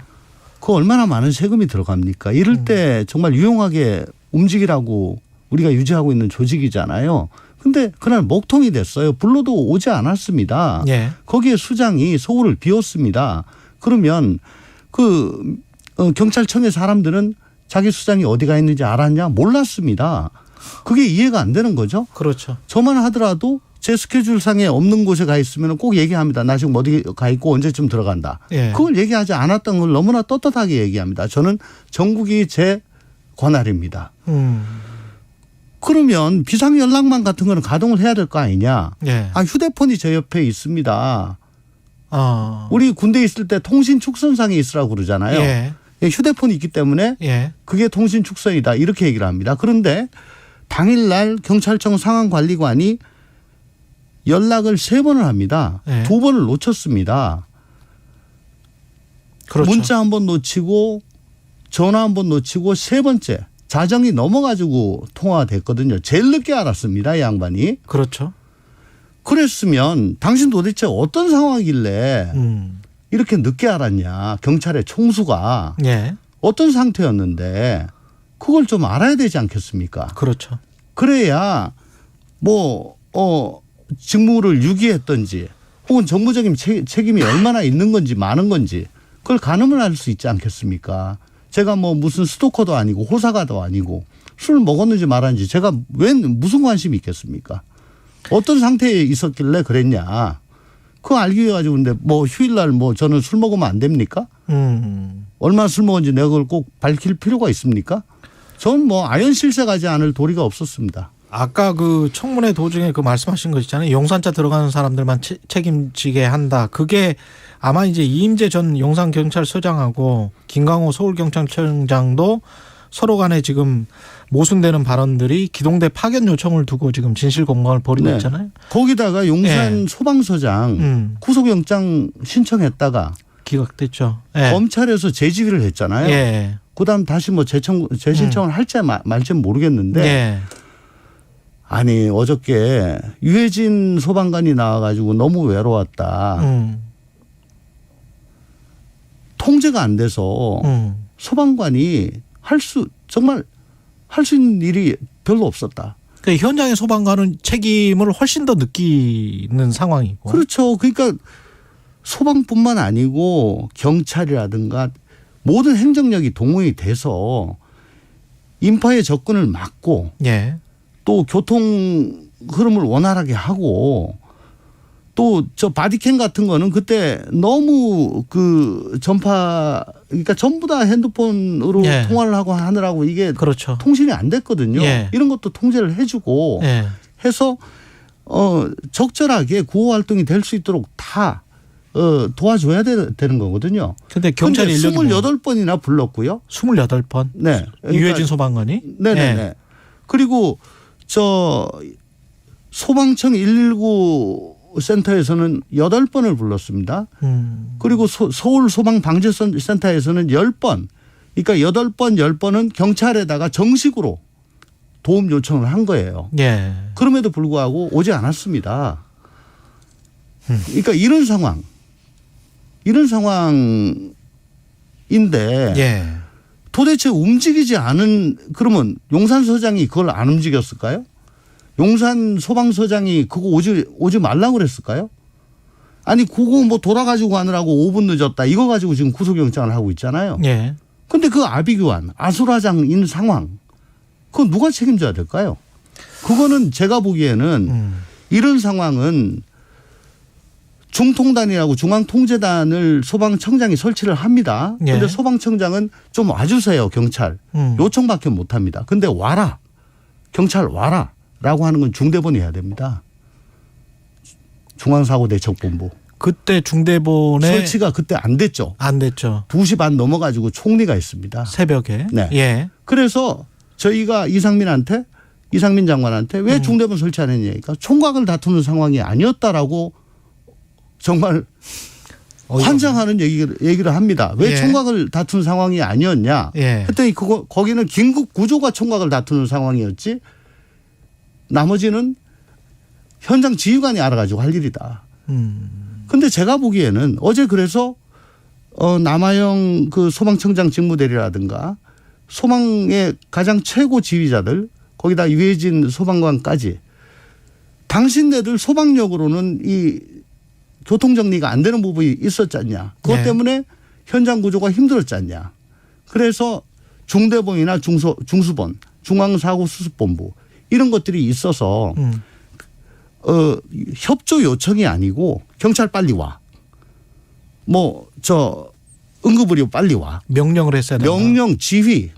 그 얼마나 많은 세금이 들어갑니까? 이럴 때 정말 유용하게 움직이라고 우리가 유지하고 있는 조직이잖아요. 근데 그날 목통이 됐어요. 불러도 오지 않았습니다. 거기에 수장이 서울을 비웠습니다. 그러면 그 경찰청의 사람들은 자기 수장이 어디 가 있는지 알았냐? 몰랐습니다. 그게 이해가 안 되는 거죠. 그렇죠. 저만 하더라도 제 스케줄상에 없는 곳에 가 있으면 꼭 얘기합니다. 나 지금 어디 가 있고 언제쯤 들어간다. 예. 그걸 얘기하지 않았던 걸 너무나 떳떳하게 얘기합니다. 저는 전국이 제 관할입니다. 그러면 비상연락망 같은 거는 가동을 해야 될 거 아니냐. 예. 휴대폰이 제 옆에 있습니다. 우리 군대에 있을 때 통신 축선상에 있으라고 그러잖아요. 예. 휴대폰이 있기 때문에 예. 그게 통신 축선이다. 이렇게 얘기를 합니다. 그런데 당일날 경찰청 상황관리관이 연락을 3번을 합니다. 예. 2번을 놓쳤습니다. 그렇죠. 문자 한 번 놓치고 전화 한 번 놓치고 3번째 자정이 넘어가지고 통화가 됐거든요. 제일 늦게 알았습니다. 이 양반이. 그렇죠. 그랬으면 당신 도대체 어떤 상황이길래 이렇게 늦게 알았냐. 경찰의 총수가. 예. 어떤 상태였는데 그걸 좀 알아야 되지 않겠습니까? 그렇죠. 그래야 직무를 유기했던지 혹은 정부적인 책임이 얼마나 있는 건지 많은 건지 그걸 가늠을 할 수 있지 않겠습니까? 제가 무슨 스토커도 아니고 호사가도 아니고 술 먹었는지 말았는지 제가 무슨 관심이 있겠습니까? 어떤 상태에 있었길래 그랬냐. 그거 알기 위해 가지고 근데 휴일날 저는 술 먹으면 안 됩니까? 얼마나 술 먹었는지 내가 그걸 꼭 밝힐 필요가 있습니까? 전 아연실색하지 않을 도리가 없었습니다. 아까 그 청문회 도중에 그 말씀하신 거 있잖아요. 용산차 들어가는 사람들만 책임지게 한다. 그게 아마 이제 이임재 전 용산경찰서장하고 김강호 서울경찰청장도 서로 간에 지금 모순되는 발언들이 기동대 파견 요청을 두고 지금 진실공방을 벌이고 있잖아요. 거기다가 용산 소방서장 구속영장 신청했다가 기각됐죠. 검찰에서 재지휘를 했잖아요. 그다음 다시 재신청을 할지 말지는 모르겠는데 아니 어저께 유해진 소방관이 나와가지고 너무 외로웠다. 통제가 안 돼서 소방관이 정말 할 수 있는 일이 별로 없었다. 그러니까 현장의 소방관은 책임을 훨씬 더 느끼는 상황이고. 그렇죠. 그러니까 소방뿐만 아니고 경찰이라든가 모든 행정력이 동원이 돼서 인파의 접근을 막고 또 교통 흐름을 원활하게 하고 또 저 바디캠 같은 거는 그때 너무 그러니까 전부 다 핸드폰으로 통화를 하고 하느라고 이게 그렇죠. 통신이 안 됐거든요. 이런 것도 통제를 해주고 해서 적절하게 구호 활동이 될 수 있도록 다 도와줘야 되는 거거든요. 근데 경찰이 28번이나 불렀고요. 28번? 네. 유해진 소방관이? 네네네. 그리고 소방청 119 센터에서는 8번을 불렀습니다. 그리고 서울 소방방재센터에서는 10번. 그러니까 8번, 10번은 경찰에다가 정식으로 도움 요청을 한 거예요. 그럼에도 불구하고 오지 않았습니다. 그러니까 이런 상황인데 도대체 움직이지 않은 그러면 용산서장이 그걸 안 움직였을까요? 용산 소방서장이 그거 오지 말라고 그랬을까요? 아니 그거 돌아가지고 가느라고 5분 늦었다. 이거 가지고 지금 구속영장을 하고 있잖아요. 근데 그 아비규환 아수라장인 상황 그거 누가 책임져야 될까요? 그거는 제가 보기에는 이런 상황은 중통단이라고 중앙통제단을 소방청장이 설치를 합니다. 그런데 소방청장은 좀 와주세요 경찰. 요청밖에 못합니다. 근데 와라. 경찰 와라. 라고 하는 건 중대본이 해야 됩니다. 중앙사고대책본부. 그때 중대본의 설치가 그때 안 됐죠. 안 됐죠. 2시 반 넘어가지고 총리가 있습니다. 새벽에. 그래서 저희가 이상민 장관한테 왜 중대본 설치 안 했냐니까 총각을 다투는 상황이 아니었다라고 정말 환장하는 얘기를 합니다. 왜 총각을 다투는 상황이 아니었냐. 했더니 거기는 긴급 구조가 총각을 다투는 상황이었지. 나머지는 현장 지휘관이 알아가지고 할 일이다. 근데 제가 보기에는 어제 그래서 남아영 그 소방청장 직무대리라든가 소방의 가장 최고 지휘자들 거기다 유해진 소방관까지 당신네들 소방력으로는 이 교통정리가 안 되는 부분이 있었지 않냐. 그것 때문에 현장 구조가 힘들었지 않냐. 그래서 중대본이나 중수본 중앙사고수습본부 이런 것들이 있어서 협조 요청이 아니고 경찰 빨리 와. 응급의료 빨리 와. 명령을 했어야 된다. 명령 지휘.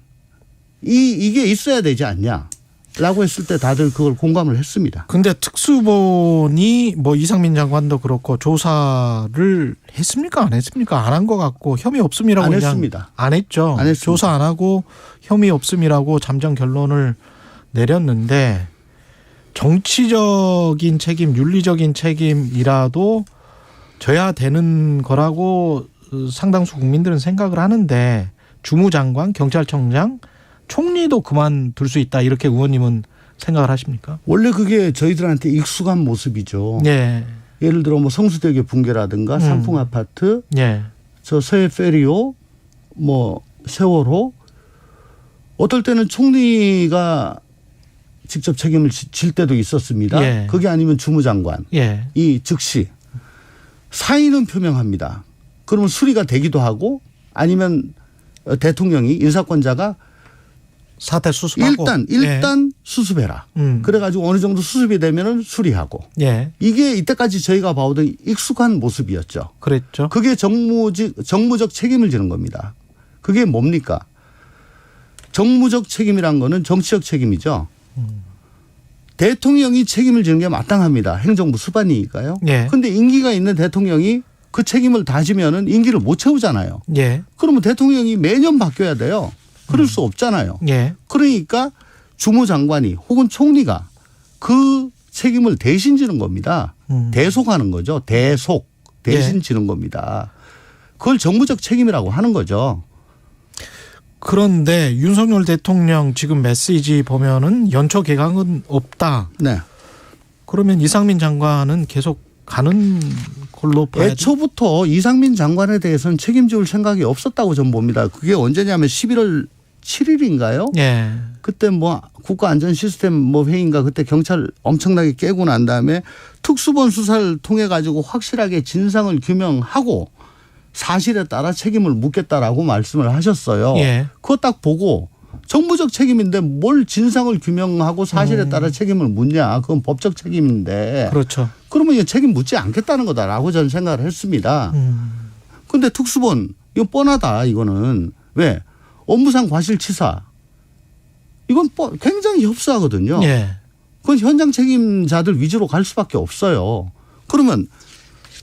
이게 있어야 되지 않냐. 라고 했을 때 다들 그걸 공감을 했습니다. 근데 특수본이 이상민 장관도 그렇고 조사를 했습니까? 안 했습니까? 안 한 것 같고 혐의 없음이라고 안 그냥 했습니다. 안 했죠. 안 했습니다. 조사 안 하고 혐의 없음이라고 잠정 결론을 내렸는데 정치적인 책임, 윤리적인 책임이라도 져야 되는 거라고 상당수 국민들은 생각을 하는데 주무장관, 경찰청장, 총리도 그만둘 수 있다 이렇게 의원님은 생각을 하십니까? 원래 그게 저희들한테 익숙한 모습이죠. 예. 예를 들어 성수대교 붕괴라든가 삼풍 아파트, 예. 저 서해 페리오, 세월호. 어떨 때는 총리가 직접 책임을 질 때도 있었습니다. 예. 그게 아니면 주무장관. 예. 이 즉시 사의는 표명합니다. 그러면 수리가 되기도 하고 아니면 대통령이 인사권자가 사태 수습하고 일단 수습해라. 그래가지고 어느 정도 수습이 되면은 수리하고. 예. 이게 이때까지 저희가 봐오던 익숙한 모습이었죠. 그랬죠. 그게 정무적 책임을 지는 겁니다. 그게 뭡니까? 정무적 책임이란 거는 정치적 책임이죠. 대통령이 책임을 지는 게 마땅합니다. 행정부 수반이니까요. 그런데 임기가 있는 대통령이 그 책임을 다지면은 임기를 못 채우잖아요. 예. 그러면 대통령이 매년 바뀌어야 돼요. 그럴 수 없잖아요. 예. 그러니까 주무장관이 혹은 총리가 그 책임을 대신 지는 겁니다. 대속하는 거죠. 대신 지는 겁니다. 그걸 정무적 책임이라고 하는 거죠. 그런데 윤석열 대통령 지금 메시지 보면은 연초 개강은 없다. 네. 그러면 이상민 장관은 계속 가는 걸로 봐야 애초부터 이상민 장관에 대해서는 책임질 생각이 없었다고 저는 봅니다. 그게 언제냐면 11월 7일인가요? 예. 그때 국가안전시스템 회의인가 그때 경찰 엄청나게 깨고 난 다음에 특수본 수사를 통해 가지고 확실하게 진상을 규명하고 사실에 따라 책임을 묻겠다라고 말씀을 하셨어요. 예. 그거 딱 보고 정부적 책임인데 뭘 진상을 규명하고 사실에 따라 책임을 묻냐. 그건 법적 책임인데. 그렇죠. 그러면 이거 책임 묻지 않겠다는 거다라고 저는 생각을 했습니다. 그런데 특수본 이거 뻔하다 이거는. 왜? 업무상 과실치사. 이건 굉장히 협소하거든요. 예. 그건 현장 책임자들 위주로 갈 수밖에 없어요. 그러면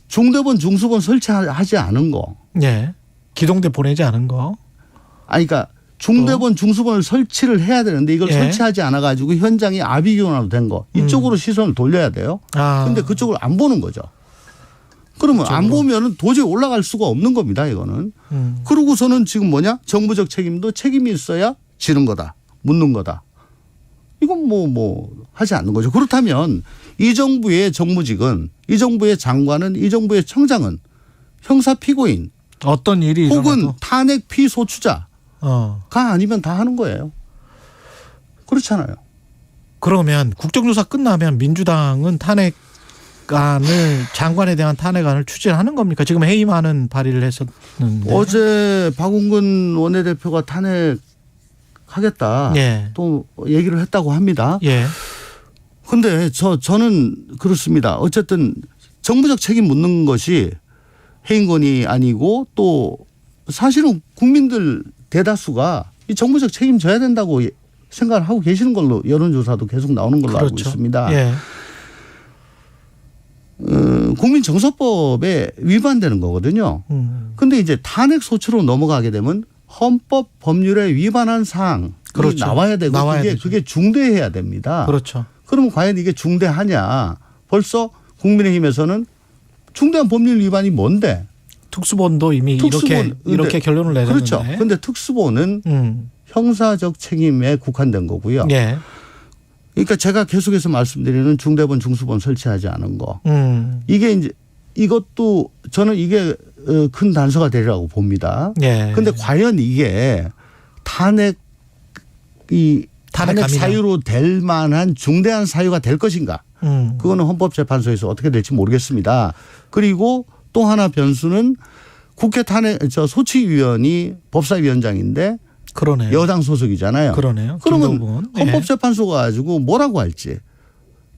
중대본 중수본 설치하지 않은 거. 예. 기동대 보내지 않은 거. 그러니까 중대본 중수본을 설치를 해야 되는데 이걸 예. 설치하지 않아 가지고 현장이 아비규환으로 된 거. 이쪽으로 시선을 돌려야 돼요. 그런데 그쪽을 안 보는 거죠. 그러면 그쪽으로. 안 보면은 도저히 올라갈 수가 없는 겁니다. 이거는. 그러고서는 지금 정부적 책임도 책임이 있어야 지는 거다. 묻는 거다. 이건 하지 않는 거죠. 그렇다면 이 정부의 정무직은 이 정부의 장관은 이 정부의 청장은 형사 피고인 어떤 일이 혹은 일어나도. 탄핵 피소추자가 아니면 다 하는 거예요. 그렇잖아요. 그러면 국정조사 끝나면 민주당은 장관에 대한 탄핵안을 추진하는 겁니까? 지금 해임하는 발의를 했었는데. 어제 박홍근 원내대표가 탄핵하겠다. 예. 또 얘기를 했다고 합니다. 예. 그런데 저는 그렇습니다. 어쨌든 정부적 책임 묻는 것이 해임건이 아니고 또 사실은 국민들 대다수가 이 정부적 책임 져야 된다고 생각을 하고 계시는 걸로 여론조사도 계속 나오는 걸로 그렇죠. 알고 있습니다. 예. 국민정서법에 위반되는 거거든요. 그런데 이제 탄핵 소추로 넘어가게 되면 헌법 법률에 위반한 사항이 그렇죠. 나와야 되고 그게 중대해야 됩니다. 그렇죠. 그러면 과연 이게 중대하냐. 벌써 국민의힘에서는 중대한 법률 위반이 뭔데. 특수본도 이미 이렇게 결론을 내렸는데. 그렇죠. 그런데 특수본은 형사적 책임에 국한된 거고요. 예. 그러니까 제가 계속해서 말씀드리는 중대본 중수본 설치하지 않은 거. 이게 이제 이것도 저는 이게 큰 단서가 되리라고 봅니다. 그런데 과연 이게 탄핵 사유로 될 만한 중대한 사유가 될 것인가. 그거는 헌법재판소에서 어떻게 될지 모르겠습니다. 그리고 또 하나 변수는 국회 소치위원이 법사위원장인데 그러네요. 여당 소속이잖아요. 그러네요. 그러면 김동분. 헌법재판소가 가지고 뭐라고 할지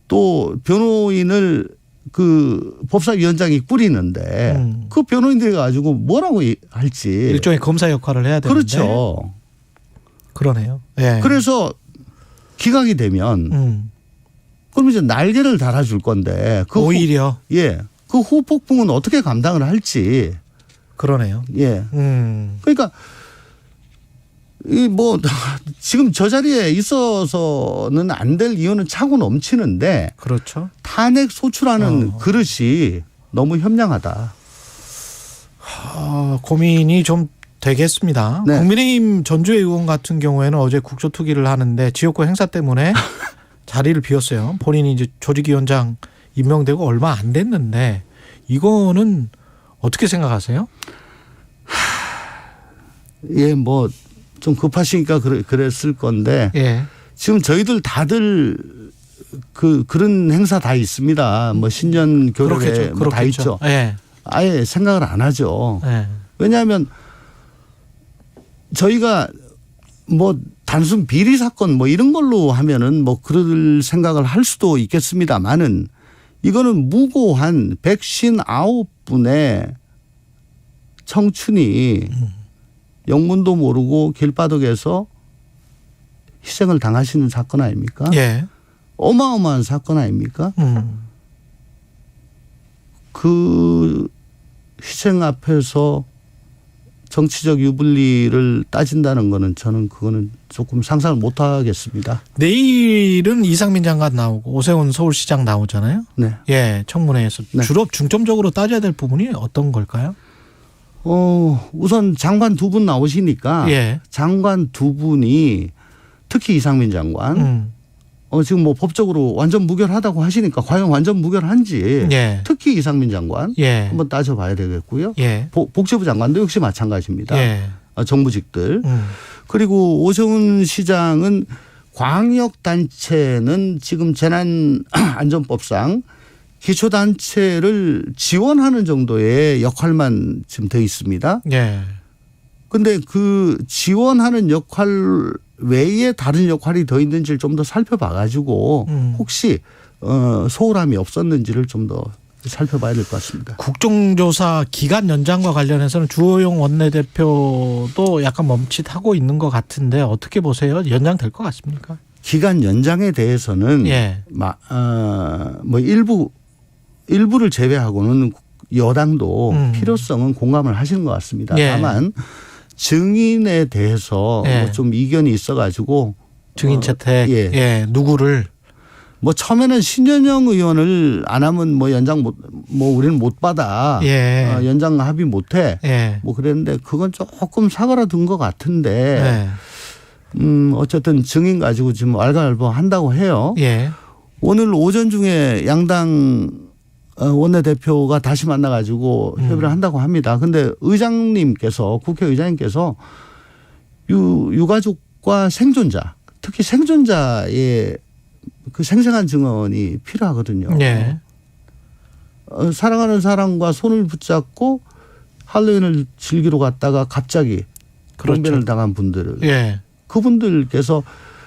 또 변호인을 그 법사위원장이 꾸리는데 그 변호인들이 가지고 뭐라고 할지 일종의 검사 역할을 해야 되는데. 그렇죠. 그러네요. 예. 그래서 기각이 되면 그럼 이제 날개를 달아줄 건데 그 오히려 그 후폭풍은 어떻게 감당을 할지. 그러네요. 예. 그러니까 이 뭐 지금 저 자리에 있어서는 안 될 이유는 차고 넘치는데. 그렇죠. 탄핵 소추라는 그릇이 너무 현명하다. 고민이 좀 되겠습니다. 네. 국민의힘 전주의 의원 같은 경우에는 어제 국조투기를 하는데 지역구 행사 때문에 자리를 비웠어요. 본인이 이제 조직위원장 임명되고 얼마 안 됐는데 이거는 어떻게 생각하세요? 예, 뭐 좀 급하시니까 그랬을 건데 지금 저희들 다들 그런 행사 다 있습니다. 뭐 신년 교류회 뭐 다 있죠. 아예 생각을 안 하죠. 왜냐하면 저희가 뭐 단순 비리 사건 뭐 이런 걸로 하면은 뭐 그럴 생각을 할 수도 있겠습니다만은 이거는 무고한 159분의 청춘이 영문도 모르고 길바닥에서 희생을 당하시는 사건 아닙니까? 어마어마한 사건 아닙니까? 그 희생 앞에서 정치적 유불리를 따진다는 거는 저는 그거는 조금 상상을 못 하겠습니다. 내일은 이상민 장관 나오고 오세훈 서울시장 나오잖아요. 네. 예, 청문회에서 주로 중점적으로 따져야 될 부분이 어떤 걸까요? 우선 장관 두 분 나오시니까 장관 두 분이 특히 이상민 장관 지금 뭐 법적으로 완전 무결하다고 하시니까 과연 완전 무결한지 특히 이상민 장관 한번 따져봐야 되겠고요. 복지부 장관도 역시 마찬가지입니다. 정부직들. 그리고 오세훈 시장은 광역단체는 지금 재난안전법상 기초단체를 지원하는 정도의 역할만 지금 돼 있습니다. 그런데 그 지원하는 역할 외에 다른 역할이 더 있는지를 좀 더 살펴봐 가지고 혹시 소홀함이 없었는지를 좀 더 살펴봐야 될 것 같습니다. 국정조사 기간 연장과 관련해서는 주호영 원내대표도 약간 멈칫하고 있는 것 같은데 어떻게 보세요? 연장될 것 같습니까? 기간 연장에 대해서는 뭐 일부를 제외하고는 여당도 필요성은 공감을 하시는 것 같습니다. 다만 증인에 대해서 뭐 좀 이견이 있어가지고 증인 채택 누구를 뭐 처음에는 신현영 의원을 안 하면 뭐 연장 뭐 우리는 못 받아 연장 합의 못해 뭐 그랬는데 그건 조금 사그라든 것 같은데 어쨌든 증인 가지고 지금 왈가왈부 한다고 해요. 오늘 오전 중에 양당 원내대표가 다시 만나가지고 협의를 한다고 합니다. 그런데 의장님께서 국회의장님께서 유가족과 생존자 특히 생존자의 그 생생한 증언이 필요하거든요. 사랑하는 사람과 손을 붙잡고 할로윈을 즐기러 갔다가 갑자기 병변을 당한 분들 그분들께서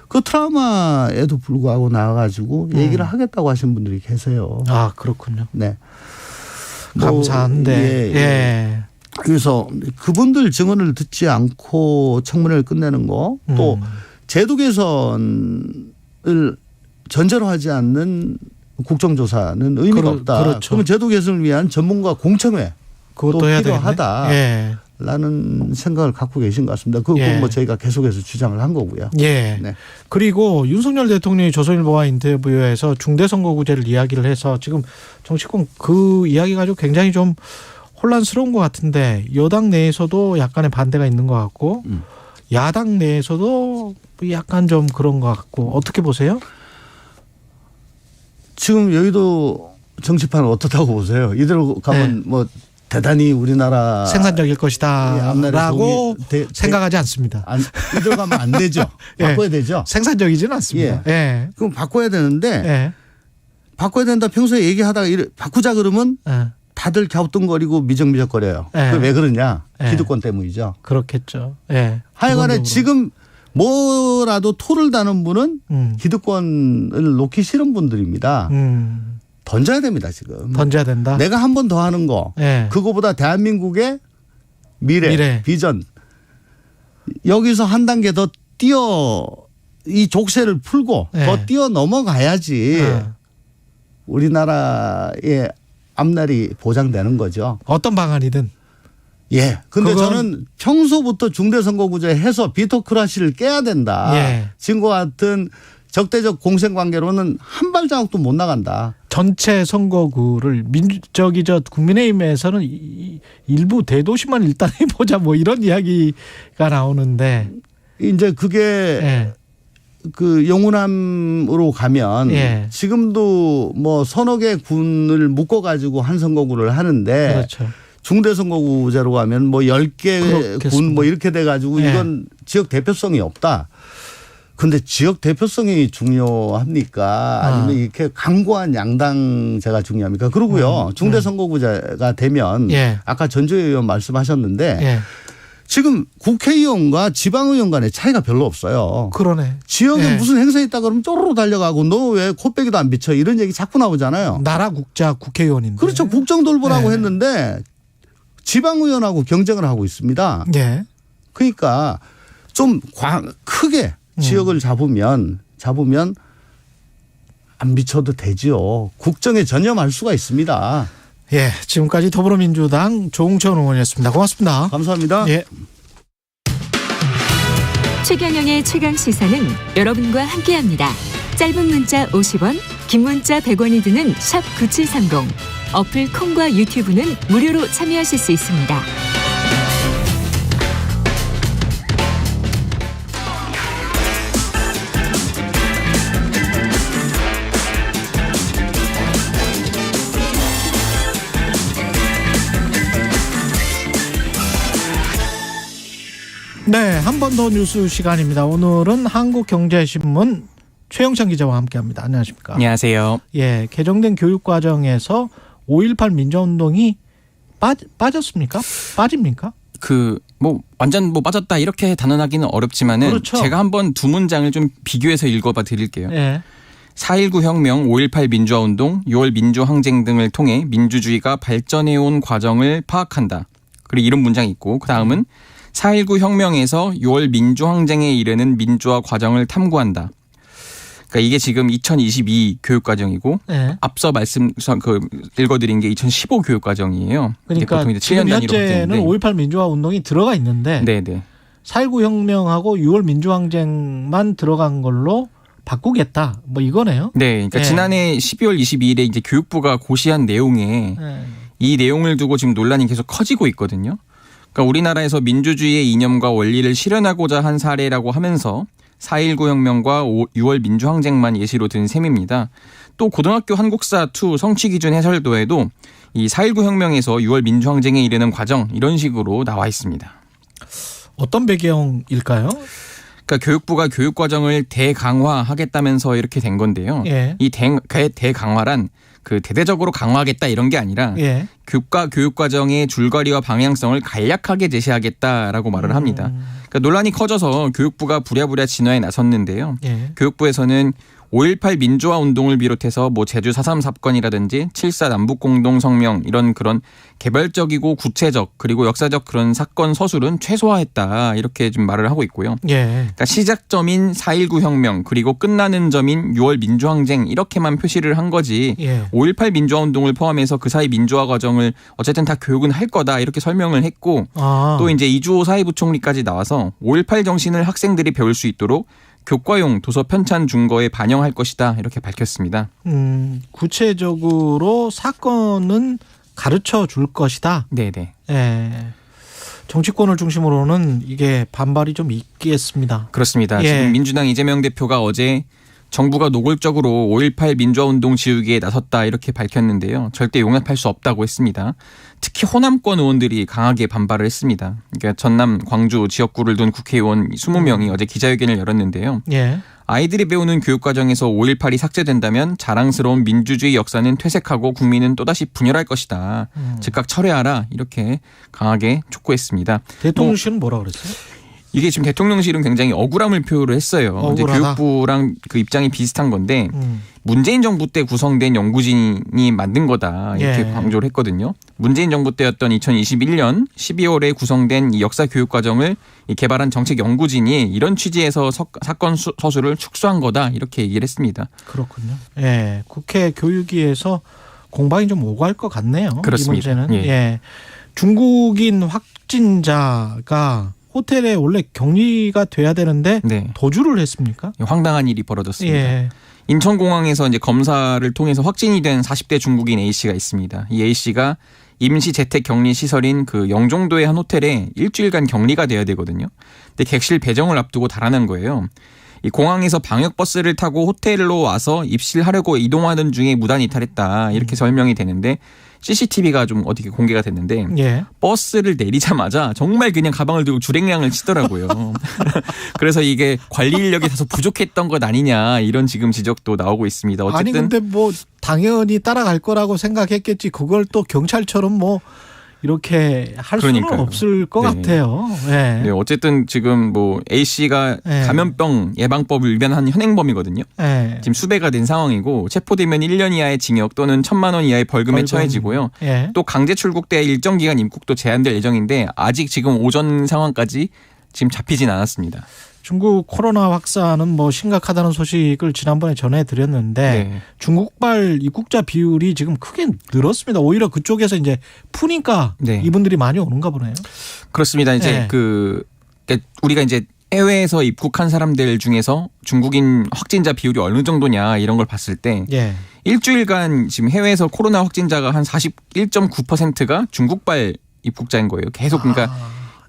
그 트라우마에도 불구하고 나와가지고 얘기를 하겠다고 하신 분들이 계세요. 아 그렇군요. 네. 감사한데. 그래서 그분들 증언을 듣지 않고 청문회를 끝내는 거 또 제도 개선을 전제로 하지 않는 국정조사는 의미가 없다. 그러면 제도 개선을 위한 전문가 공청회 그것도 해야 필요하다. 라는 생각을 갖고 계신 것 같습니다. 그건 뭐 저희가 계속해서 주장을 한 거고요. 그리고 윤석열 대통령이 조선일보와 인터뷰에서 중대선거구제를 이야기를 해서 지금 정치권 그 이야기 가지고 굉장히 좀 혼란스러운 것 같은데 여당 내에서도 약간의 반대가 있는 것 같고 야당 내에서도 약간 좀 그런 것 같고 어떻게 보세요? 지금 여의도 정치판은 어떻다고 보세요? 이대로 가면 뭐 대단히 우리나라 생산적일 것이다라고 생각하지 않습니다. 이대로 가면 안 되죠. 바꿔야 되죠. 생산적이지는 않습니다. 그럼 바꿔야 되는데 바꿔야 된다 평소에 얘기하다가 바꾸자 그러면 다들 갸우뚱거리고 미적미적거려요. 예. 그게 왜 그러냐? 예. 기득권 때문이죠. 그렇겠죠. 예. 하여간에 기본적으로. 지금 뭐라도 토를 다는 분은 기득권을 놓기 싫은 분들입니다. 던져야 됩니다, 지금. 던져야 된다. 내가 한 번 더 하는 거. 예. 그거보다 대한민국의 미래, 비전. 여기서 한 단계 더 이 족쇄를 풀고 예. 더 뛰어 넘어가야지 어. 우리나라의 앞날이 보장되는 거죠. 어떤 방안이든. 예. 근데 그건- 저는 평소부터 중대선거구제 해서 비토크라시를 깨야 된다. 예. 지금과 같은 적대적 공생관계로는 한 발자국도 못 나간다. 전체 선거구를 국민의힘에서는 일부 대도시만 일단 해보자 뭐 이런 이야기가 나오는데 이제 그게 예. 그 영호남으로 가면 예. 지금도 뭐 서너 개 군을 묶어가지고 한 선거구를 하는데 그렇죠. 중대선거구제로 가면 뭐 10개 군 뭐 이렇게 돼가지고 예. 이건 지역 대표성이 없다. 근데 지역 대표성이 중요합니까? 아니면 이렇게 강고한 양당제가 중요합니까? 그러고요. 중대선거구제가 되면 예. 아까 전주혜 의원 말씀하셨는데 예. 지금 국회의원과 지방의원 간의 차이가 별로 없어요. 그러네. 지역에 예. 무슨 행사 있다 그러면 쪼르르 달려가고 너 왜 코빼기도 안 비쳐 이런 얘기 자꾸 나오잖아요. 나라 국자 국회의원인데. 그렇죠. 국정 돌보라고 예. 했는데 지방의원하고 경쟁을 하고 있습니다. 예. 그러니까 좀 크게 지역을 잡으면 안 비춰도 되죠. 국정에 전념할 수가 있습니다. 예, 지금까지 더불어민주당 조홍천 의원이었습니다. 고맙습니다. 감사합니다. 예. 최경영의 최강 시사는 여러분과 함께합니다. 짧은 문자 50원, 긴 문자 100원이 드는 샵 9730. 어플 콩과 유튜브는 무료로 참여하실 수 있습니다. 네, 한 번 더 뉴스 시간입니다. 오늘은 한국경제신문 최영찬 기자와 함께합니다. 안녕하십니까? 안녕하세요. 예, 개정된 교육과정에서 5.18 민주화운동이 빠졌습니까? 빠집니까? 완전 빠졌다 이렇게 단언하기는 어렵지만은 그렇죠. 제가 한번 두 문장을 좀 비교해서 읽어봐 드릴게요. 예. 4.19 혁명, 5.18 민주화운동, 6월 민주항쟁 등을 통해 민주주의가 발전해온 과정을 파악한다. 그리고 이런 문장이 있고 그 다음은 4.19 혁명에서 6월 민주항쟁에 이르는 민주화 과정을 탐구한다. 그러니까 이게 지금 2022 교육과정이고 네. 앞서 읽어드린 게 2015 교육과정이에요. 그러니까 보통 이제 지금 7년 단위로 현재는 바뀌는데. 5.18 민주화 운동이 들어가 있는데 네네. 4.19 혁명하고 6월 민주항쟁만 들어간 걸로 바꾸겠다. 뭐 이거네요. 네, 그러니까 네. 지난해 12월 22일에 이제 교육부가 고시한 내용에 네. 이 내용을 두고 지금 논란이 계속 커지고 있거든요. 그러니까 우리나라에서 민주주의의 이념과 원리를 실현하고자 한 사례라고 하면서 4.19 혁명과 6월 민주항쟁만 예시로 든 셈입니다. 또 고등학교 한국사 2 성취기준 해설도에도 이 4.19 혁명에서 6월 민주항쟁에 이르는 과정 이런 식으로 나와 있습니다. 어떤 배경일까요? 그러니까 교육부가 교육과정을 대강화하겠다면서 이렇게 된 건데요. 예. 이 대강화란 대대적으로 강화하겠다 이런 게 아니라 예. 교육과정의 줄거리와 방향성을 간략하게 제시하겠다라고 말을 합니다. 그러니까 논란이 커져서 교육부가 부랴부랴 진화에 나섰는데요. 예. 교육부에서는 5.18 민주화 운동을 비롯해서 제주 4.3 사건이라든지 7.4 남북공동성명 이런 그런 개별적이고 구체적 그리고 역사적 그런 사건 서술은 최소화했다 이렇게 좀 말을 하고 있고요. 예. 그러니까 시작점인 4.19 혁명 그리고 끝나는 점인 6월 민주항쟁 이렇게만 표시를 한 거지 예. 5.18 민주화 운동을 포함해서 그 사이 민주화 과정을 어쨌든 다 교육은 할 거다 이렇게 설명을 했고 또 이제 이주호 사회부총리까지 나와서 5.18 정신을 학생들이 배울 수 있도록 교과용 도서 편찬 준거에 반영할 것이다 이렇게 밝혔습니다. 구체적으로 사건은 가르쳐 줄 것이다. 네네. 예. 정치권을 중심으로는 이게 반발이 좀 있겠습니다. 그렇습니다. 예. 지금 민주당 이재명 대표가 어제 정부가 노골적으로 5.18 민주화운동 지우기에 나섰다 이렇게 밝혔는데요. 절대 용납할 수 없다고 했습니다. 특히 호남권 의원들이 강하게 반발을 했습니다. 그러니까 전남, 광주 지역구를 둔 국회의원 20명이 어제 기자회견을 열었는데요. 예. 아이들이 배우는 교육과정에서 5.18이 삭제된다면 자랑스러운 민주주의 역사는 퇴색하고 국민은 또다시 분열할 것이다. 즉각 철회하라 이렇게 강하게 촉구했습니다. 대통령실은 뭐라 그랬어요? 이게 지금 대통령실은 굉장히 억울함을 표현을 했어요. 이제 교육부랑 그 입장이 비슷한 건데 문재인 정부 때 구성된 연구진이 만든 거다 이렇게 강조를 했거든요. 문재인 정부 때였던 2021년 12월에 구성된 이 역사 교육 과정을 개발한 정책 연구진이 이런 취지에서 사건 서술을 축소한 거다 이렇게 얘기를 했습니다. 그렇군요. 예, 국회 교육위에서 공방이 좀 오갈 것 같네요. 그렇습니다. 이 문제는. 예. 중국인 확진자가 호텔에 원래 격리가 돼야 되는데 도주를 했습니까? 황당한 일이 벌어졌습니다. 예. 인천공항에서 이제 검사를 통해서 확진이 된 40대 중국인 A 씨가 있습니다. 이 A 씨가 임시 재택 격리 시설인 그 영종도의 한 호텔에 일주일간 격리가 돼야 되거든요. 근데 객실 배정을 앞두고 달아난 거예요. 이 공항에서 방역 버스를 타고 호텔로 와서 입실하려고 이동하는 중에 무단 이탈했다 이렇게 설명이 되는데 CCTV가 좀 어떻게 공개가 됐는데 버스를 내리자마자 정말 그냥 가방을 들고 주랭랑을 치더라고요. 그래서 이게 관리 인력이 다소 부족했던 것 아니냐 이런 지금 지적도 나오고 있습니다. 어쨌든 아니 근데 뭐 당연히 따라갈 거라고 생각했겠지. 그걸 또 경찰처럼 뭐 이렇게 할 수는 없을 것 같아요. 네. 네, 어쨌든 지금 뭐 A 씨가 감염병 예방법을 위반한 현행범이거든요. 지금 수배가 된 상황이고 체포되면 1년 이하의 징역 또는 1,000만 원 이하의 벌금에 처해지고요. 또 강제 출국돼 일정 기간 입국도 제한될 예정인데 아직 지금 오전 상황까지 지금 잡히진 않았습니다. 중국 코로나 확산은 뭐 심각하다는 소식을 지난번에 전해드렸는데 중국발 입국자 비율이 지금 크게 늘었습니다. 오히려 그쪽에서 이제 푸니까 이분들이 많이 오는가 보네요. 그렇습니다. 이제 우리가 이제 해외에서 입국한 사람들 중에서 중국인 확진자 비율이 어느 정도냐 이런 걸 봤을 때 일주일간 지금 해외에서 코로나 확진자가 한 41.9%가 중국발 입국자인 거예요. 계속 그러니까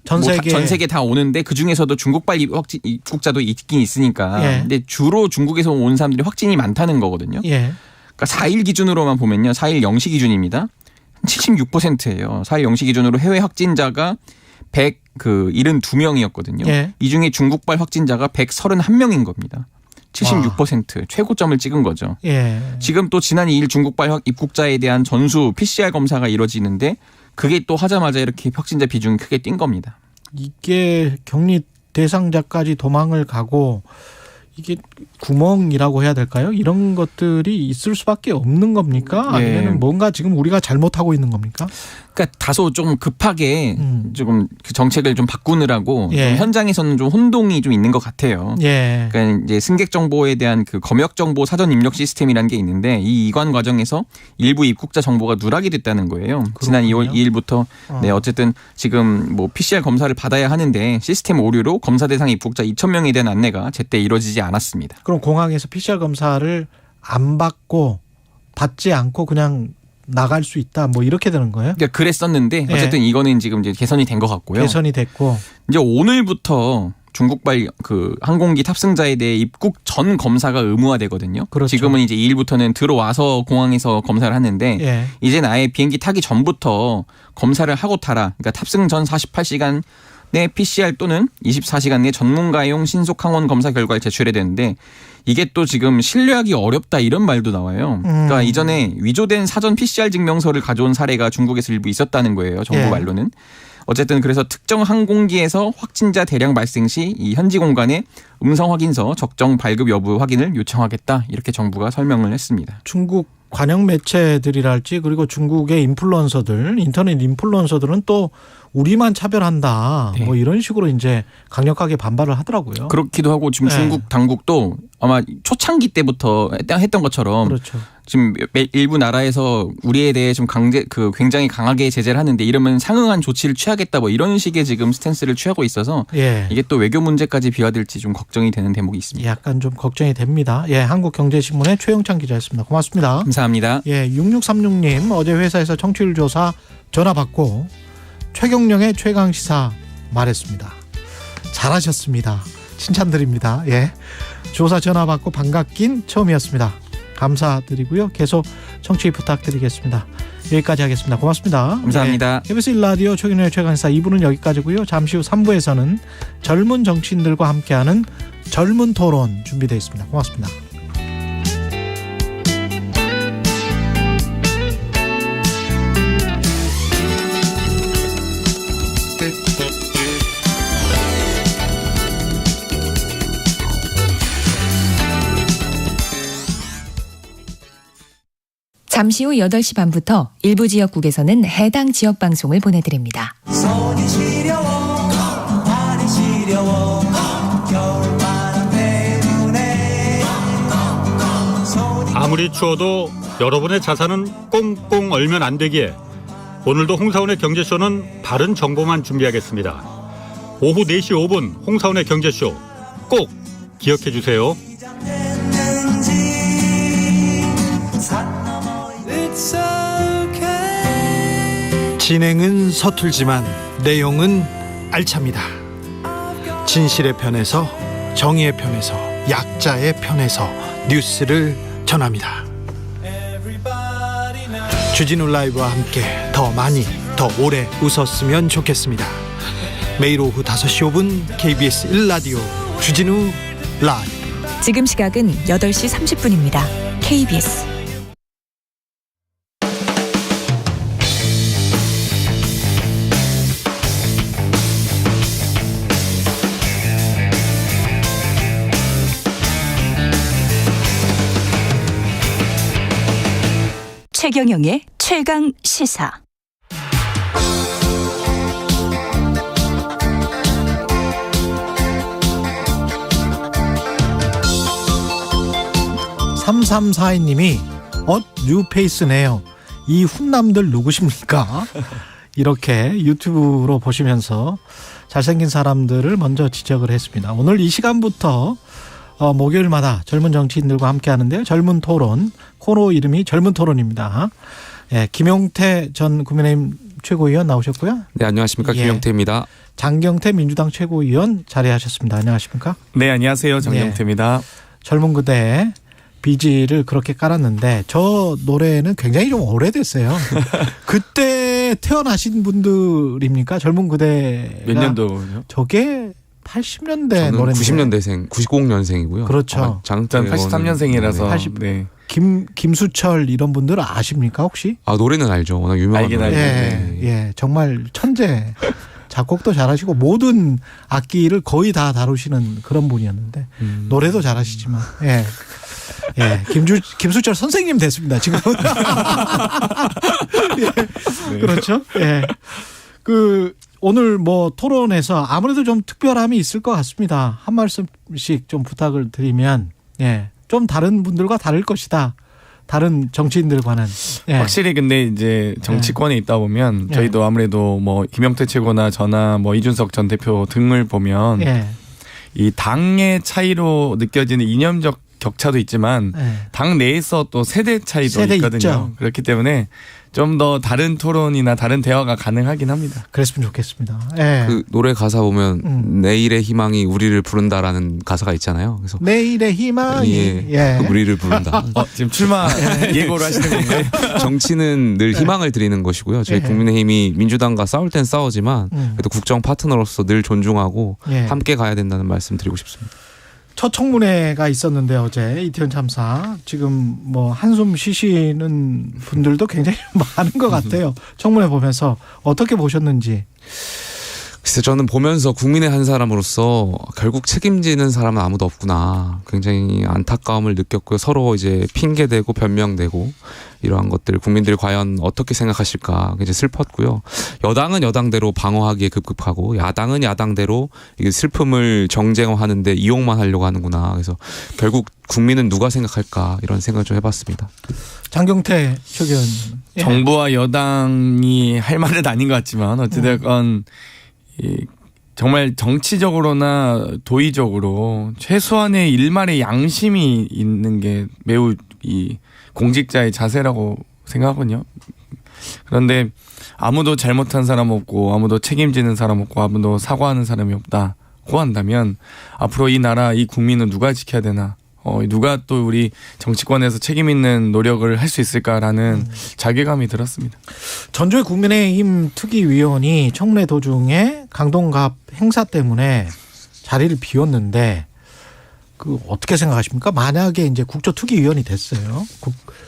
전 세계 다 오는데 그 중에서도 중국발 입국자도 있긴 있으니까. 근데 주로 중국에서 온 사람들이 확진이 많다는 거거든요. 그러니까 4일 기준으로만 보면요. 4일 0시 기준입니다. 76%예요. 4일 0시 기준으로 해외 확진자가 172명이었거든요. 이 중에 중국발 확진자가 131명인 겁니다. 76% 최고점을 찍은 거죠. 지금 또 지난 2일 중국발 입국자에 대한 전수 PCR 검사가 이루어지는데 그게 또 하자마자 이렇게 확진자 비중이 크게 뛴 겁니다. 이게 격리 대상자까지 도망을 가고 이게 구멍이라고 해야 될까요? 이런 것들이 있을 수밖에 없는 겁니까? 아니면 뭔가 지금 우리가 잘못하고 있는 겁니까? 그러니까 다소 좀 급하게 조금 그 정책을 좀 바꾸느라고 좀 현장에서는 좀 혼동이 좀 있는 것 같아요. 그러니까 이제 승객 정보에 대한 그 검역 정보 사전 입력 시스템이라는 게 있는데 이 이관 과정에서 일부 입국자 정보가 누락이 됐다는 거예요. 지난 2월 2일부터 어쨌든 지금 뭐 PCR 검사를 받아야 하는데 시스템 오류로 검사 대상 입국자 2,000명에 대한 안내가 제때 이루어지지 않았습니다. 그럼 공항에서 PCR 검사를 안 받지 않고 그냥 나갈 수 있다 뭐 이렇게 되는 거예요? 그러니까 그랬었는데 어쨌든 이거는 지금 이제 개선이 된 것 같고요. 개선이 됐고 이제 오늘부터 중국발 그 항공기 탑승자에 대해 입국 전 검사가 의무화되거든요. 지금은 이제 2일부터는 들어와서 공항에서 검사를 하는데 이제는 아예 비행기 타기 전부터 검사를 하고 타라. 그러니까 탑승 전 48시간 내 PCR 또는 24시간 내 전문가용 신속 항원 검사 결과를 제출해야 되는데 이게 또 지금 신뢰하기 어렵다 이런 말도 나와요. 그러니까 이전에 위조된 사전 PCR 증명서를 가져온 사례가 중국에서 일부 있었다는 거예요. 정부 말로는. 어쨌든 그래서 특정 항공기에서 확진자 대량 발생 시 이 현지 공간에 음성 확인서 적정 발급 여부 확인을 요청하겠다 이렇게 정부가 설명을 했습니다. 중국 관영 매체들이랄지 그리고 중국의 인플루언서들, 인터넷 인플루언서들은 또 우리만 차별한다. 뭐 이런 식으로 이제 강력하게 반발을 하더라고요. 그렇기도 하고 지금 중국 당국도 아마 초창기 때부터 했던 것처럼 지금 일부 나라에서 우리에 대해 좀 굉장히 강하게 제재를 하는데 이러면 상응한 조치를 취하겠다 뭐 이런 식의 지금 스탠스를 취하고 있어서 이게 또 외교 문제까지 비화될지 좀 걱정이 되는 대목이 있습니다. 약간 좀 걱정이 됩니다. 한국경제신문의 최영찬 기자였습니다. 고맙습니다. 감사합니다. 6636님 어제 회사에서 청취율 조사 전화 받고 최경령의 최강시사 말했습니다. 잘하셨습니다. 칭찬드립니다. 조사 전화 받고 반갑긴 처음이었습니다. 감사드리고요. 계속 청취 부탁드리겠습니다. 여기까지 하겠습니다. 고맙습니다. 감사합니다. KBS 1라디오 최경영의 최강시사 2부는 여기까지고요. 잠시 후 3부에서는 젊은 정치인들과 함께하는 젊은 토론 준비되어 있습니다. 고맙습니다. 잠시 후 8시 반부터 일부 지역국에서는 해당 지역 방송을 보내드립니다. 손이 시려워 발이 시려워 겨울바람 때문에 아무리 추워도 여러분의 자산은 꽁꽁 얼면 안 되기에 오늘도 홍사원의 경제쇼는 바른 정보만 준비하겠습니다. 오후 4시 5분 홍사원의 경제쇼 꼭 기억해 주세요. 진행은 서툴지만 내용은 알찹니다. 진실의 편에서, 정의의 편에서, 약자의 편에서 뉴스를 전합니다. 주진우 라이브와 함께 더 많이, 더 오래 웃었으면 좋겠습니다. 매일 오후 5시 5분 KBS 1라디오 주진우 라이브. 지금 시각은 8시 30분입니다. KBS 최경영의 최강 시사. (3342님이) 뉴페이스네요. 이 훈남들 누구십니까? 이렇게 유튜브로 보시면서 잘생긴 사람들을 먼저 지적을 했습니다. 오늘 이 시간부터 목요일마다 젊은 정치인들과 함께 하는데요. 젊은 토론, 코너 이름이 젊은 토론입니다. 예, 김용태 전 국민의힘 최고위원 나오셨고요. 네, 안녕하십니까. 예, 김용태입니다. 장경태 민주당 최고위원 자리하셨습니다. 안녕하십니까. 네, 안녕하세요. 장경태입니다. 예, 젊은 그대 비지를 그렇게 깔았는데 저 노래는 굉장히 좀 오래됐어요. 그때 태어나신 분들입니까? 젊은 그대가 몇 년도죠? 저게 80년대 저는 노래인데 90년대생, 90년생이고요. 그렇죠. 전 83년생이라서. 80, 네. 김수철 이런 분들 아십니까 혹시? 아, 노래는 알죠. 워낙 유명한 노래. 예, 예, 정말 천재. 작곡도 잘하시고 모든 악기를 거의 다 다루시는 그런 분이었는데 노래도 잘하시지만 예. 예, 김수철 선생님 됐습니다, 지금은. 예, 그렇죠. 예. 오늘 토론에서 아무래도 좀 특별함이 있을 것 같습니다. 한 말씀씩 좀 부탁을 드리면, 예, 좀 다른 분들과 다를 것이다. 다른 정치인들과는. 예. 확실히 근데 이제 정치권에 있다 보면 저희도 아무래도 김영태 최고나 저나 이준석 전 대표 등을 보면 이 당의 차이로 느껴지는 이념적 격차도 있지만 당 내에서 또 세대 차이도 있거든요. 있죠. 그렇기 때문에 좀 더 다른 토론이나 다른 대화가 가능하긴 합니다. 그랬으면 좋겠습니다. 예. 그 노래 가사 보면 내일의 희망이 우리를 부른다라는 가사가 있잖아요. 그래서 내일의 희망이 우리를 부른다. 지금 출마 예고를 하시는 건가요? 정치는 늘 희망을 드리는 것이고요. 저희 국민의힘이 민주당과 싸울 땐 싸우지만 그래도 국정 파트너로서 늘 존중하고 함께 가야 된다는 말씀 드리고 싶습니다. 첫 청문회가 있었는데 어제 이태원 참사 지금 한숨 쉬시는 분들도 굉장히 많은 것 같아요. 청문회 보면서 어떻게 보셨는지. 글쎄 저는 보면서 국민의 한 사람으로서 결국 책임지는 사람은 아무도 없구나. 굉장히 안타까움을 느꼈고요. 서로 이제 핑계대고 변명되고 이러한 것들 국민들이 과연 어떻게 생각하실까 굉장히 슬펐고요. 여당은 여당대로 방어하기에 급급하고 야당은 야당대로 이게 슬픔을 정쟁화하는데 이용만 하려고 하는구나. 그래서 결국 국민은 누가 생각할까 이런 생각을 좀 해봤습니다. 장경태 최고위원. 정부와 여당이 할 말은 아닌 것 같지만 어찌됐건 정말 정치적으로나 도의적으로 최소한의 일말의 양심이 있는 게 매우 이 공직자의 자세라고 생각하거든요. 그런데 아무도 잘못한 사람 없고 아무도 책임지는 사람 없고 아무도 사과하는 사람이 없다고 한다면 앞으로 이 나라 이 국민은 누가 지켜야 되나 누가 또 우리 정치권에서 책임 있는 노력을 할 수 있을까라는 자괴감이 들었습니다. 전주의 국민의힘 특위위원이 청문회 도중에 강동갑 행사 때문에 자리를 비웠는데 그 어떻게 생각하십니까? 만약에 이제 국조특위위원이 됐어요.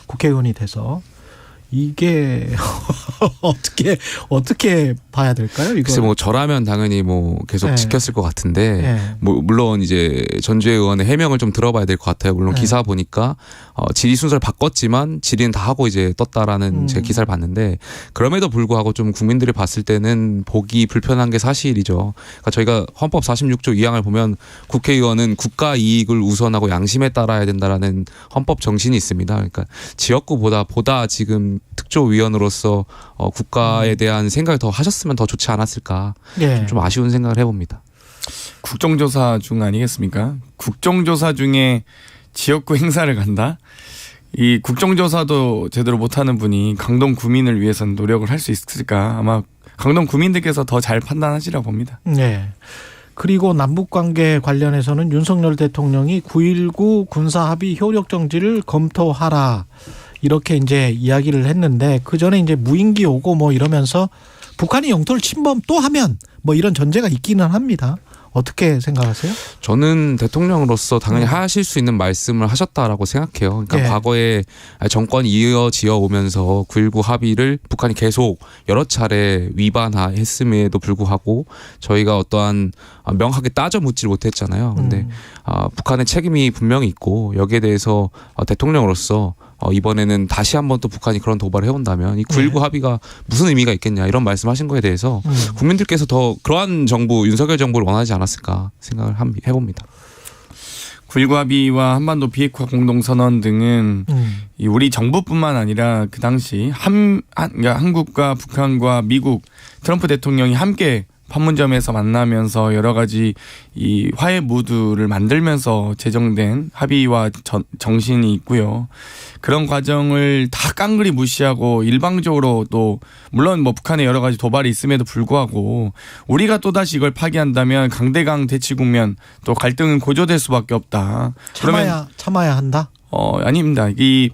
국회의원이 돼서 이게 어떻게 봐야 될까요? 이거 글쎄 뭐 저라면 당연히 뭐 계속 네. 지켰을 것 같은데 네. 뭐 물론 이제 전주혜 의원의 해명을 좀 들어봐야 될 것 같아요. 물론 네. 기사 보니까 질의 순서를 바꿨지만 질의는 다 하고 이제 떴다라는 제 기사를 봤는데 그럼에도 불구하고 좀 국민들이 봤을 때는 보기 불편한 게 사실이죠. 그러니까 저희가 헌법 46조 2항을 보면 국회의원은 국가 이익을 우선하고 양심에 따라야 된다라는 헌법 정신이 있습니다. 그러니까 지역구보다 지금 특조위원으로서 국가에 대한 생각을 더 하셨으면 더 좋지 않았을까. 예. 좀 아쉬운 생각을 해봅니다. 국정조사 중 아니겠습니까? 국정조사 중에 지역구 행사를 간다? 이 국정조사도 제대로 못하는 분이 강동 구민을 위해서는 노력을 할 수 있을까? 아마 강동 구민들께서 더 잘 판단하시라고 봅니다. 네. 그리고 남북관계 관련해서는 윤석열 대통령이 9.19 군사합의 효력 정지를 검토하라. 이렇게 이제 이야기를 했는데 그 전에 이제 무인기 오고 뭐 이러면서 북한이 영토를 침범 또 하면 뭐 이런 전제가 있기는 합니다. 어떻게 생각하세요? 저는 대통령으로서 당연히 하실 수 있는 말씀을 하셨다라고 생각해요. 그러니까 네. 과거에 정권이 이어지어 오면서 9.19 합의를 북한이 계속 여러 차례 위반했음에도 불구하고 저희가 어떠한 명확하게 따져 묻지를 못했잖아요. 근데 북한의 책임이 분명히 있고 여기에 대해서 대통령으로서 이번에는 다시 한번 또 북한이 그런 도발을 해온다면 이 9.19 합의가 무슨 의미가 있겠냐 이런 말씀하신 거에 대해서 국민들께서 더 그러한 정부 윤석열 정부를 원하지 않았을까 생각을 해봅니다. 9.19 합의와 한반도 비핵화 공동선언 등은 이 우리 정부뿐만 아니라 그 당시 그러니까 한국과 북한과 미국 트럼프 대통령이 함께 판문점에서 만나면서 여러 가지 이 화해 무드를 만들면서 제정된 합의와 정신이 있고요. 그런 과정을 다 깡그리 무시하고 일방적으로 또 물론 뭐 북한의 여러 가지 도발이 있음에도 불구하고 우리가 또다시 이걸 파기한다면 강대강 대치 국면 또 갈등은 고조될 수밖에 없다. 참아야 한다? 아닙니다. 이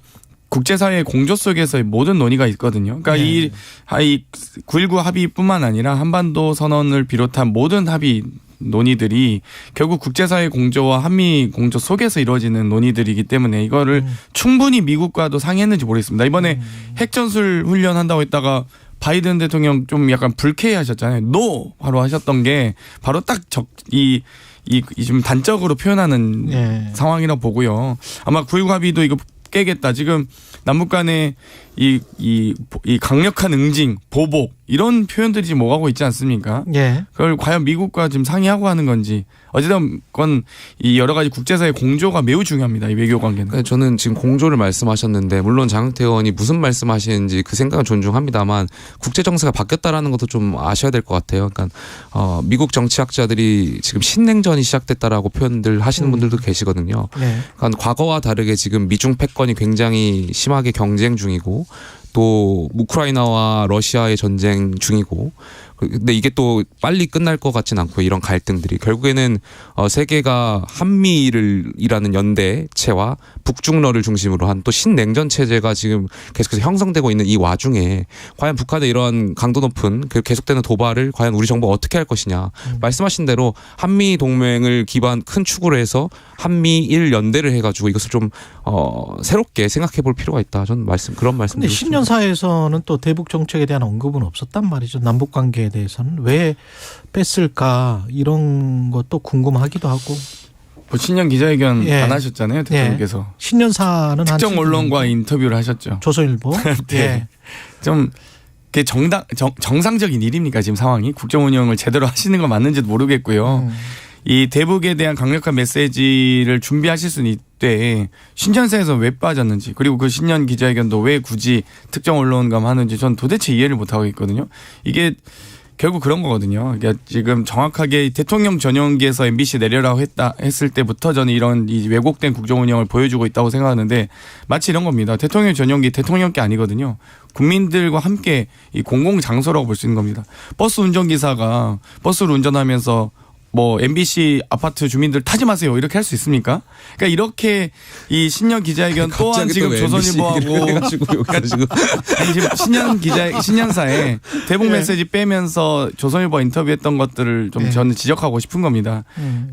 국제사회의 공조 속에서의 모든 논의가 있거든요. 그러니까 이 9.19 합의뿐만 아니라 한반도 선언을 비롯한 모든 합의 논의들이 결국 국제사회 공조와 한미 공조 속에서 이루어지는 논의들이기 때문에 이거를 충분히 미국과도 상의했는지 모르겠습니다. 이번에 핵전술 훈련한다고 했다가 바이든 대통령 좀 약간 불쾌해하셨잖아요. 노! 바로 하셨던 게 바로 딱 지금 단적으로 표현하는 상황이라고 보고요. 아마 9.19 합의도 이거 깨겠다. 지금 남북 간의 이 강력한 응징, 보복 이런 표현들이 지금 오가고 있지 않습니까? 예. 그걸 과연 미국과 지금 상의하고 하는 건지 어쨌든 건 이 여러 가지 국제사회 공조가 매우 중요합니다. 이 외교 관계는. 저는 지금 공조를 말씀하셨는데 물론 장학태 의원이 무슨 말씀하시는지 그 생각은 존중합니다만 국제 정세가 바뀌었다라는 것도 좀 아셔야 될 것 같아요. 그러니까 미국 정치학자들이 지금 신냉전이 시작됐다라고 표현들 하시는 분들도 계시거든요. 네. 그러니까 과거와 다르게 지금 미중 패권이 굉장히 심하게 경쟁 중이고 또 우크라이나와 러시아의 전쟁 중이고 근데 이게 또 빨리 끝날 것 같진 않고요. 이런 갈등들이 결국에는 세계가 한미일이라는 연대체와 북중러를 중심으로 한 또 신냉전 체제가 지금 계속해서 형성되고 있는 이 와중에 과연 북한의 이러한 강도 높은 그 계속되는 도발을 과연 우리 정부가 어떻게 할 것이냐. 말씀하신 대로 한미 동맹을 기반 큰 축으로 해서 한미일 연대를 해가지고 이것을 좀 새롭게 생각해 볼 필요가 있다. 저는 그런 말씀 근데 드리겠습니다. 신년사에서는 또 대북 정책에 대한 언급은 없었단 말이죠. 남북 관계에 대해서는 왜 뺐을까 이런 것도 궁금하기도 하고. 뭐 신년 기자회견 안 하셨잖아요, 대통령께서. 신년사는 특정 언론과 인터뷰를 하셨죠. 조선일보. 네. 좀 그게 정상적인 일입니까 지금 상황이? 국정 운영을 제대로 하시는 건 맞는지도 모르겠고요. 이 대북에 대한 강력한 메시지를 준비하실 수는 있되 신년사에서 왜 빠졌는지 그리고 그 신년 기자회견도 왜 굳이 특정 언론과 하는지 전 도대체 이해를 못하고 있거든요. 이게 결국 그런 거거든요. 그러니까 지금 정확하게 대통령 전용기에서 MBC 내려라고 했을 때부터 저는 이런 이 왜곡된 국정 운영을 보여주고 있다고 생각하는데 마치 이런 겁니다. 대통령 전용기 대통령 게 아니거든요. 국민들과 함께 이 공공 장소라고 볼 수 있는 겁니다. 버스 운전기사가 버스를 운전하면서 뭐 MBC 아파트 주민들 타지 마세요 이렇게 할 수 있습니까? 그러니까 이렇게 이 신년 기자회견 또한 지금 조선일보하고 그러니까 지금 신년사에 대북 메시지 빼면서 조선일보 인터뷰했던 것들을 좀 저는 지적하고 싶은 겁니다.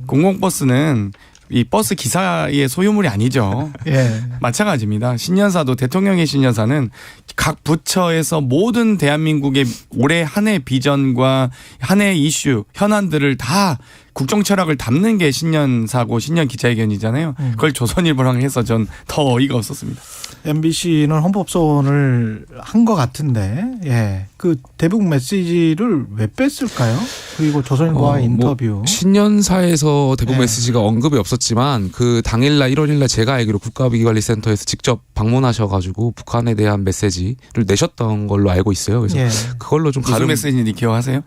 공공버스는 이 버스 기사의 소유물이 아니죠. 예. 마찬가지입니다. 신년사도 대통령의 신년사는 각 부처에서 모든 대한민국의 올해 한 해 비전과 한 해 이슈, 현안들을 다 국정 철학을 담는 게 신년사고 신년 기자회견이잖아요. 그걸 조선일보랑 해서 전 더 어이가 없었습니다. MBC는 헌법소원을 한 것 같은데, 예, 그 대북 메시지를 왜 뺐을까요? 그리고 조선일보와 인터뷰. 신년사에서 대북 네. 메시지가 언급이 없었지만 그 당일날 1월 1일 제가 알기로 국가위기관리센터에서 직접 방문하셔가지고 북한에 대한 메시지를 내셨던 걸로 알고 있어요. 그래서 예. 그걸로 좀 무슨 메시지인지 기억하세요?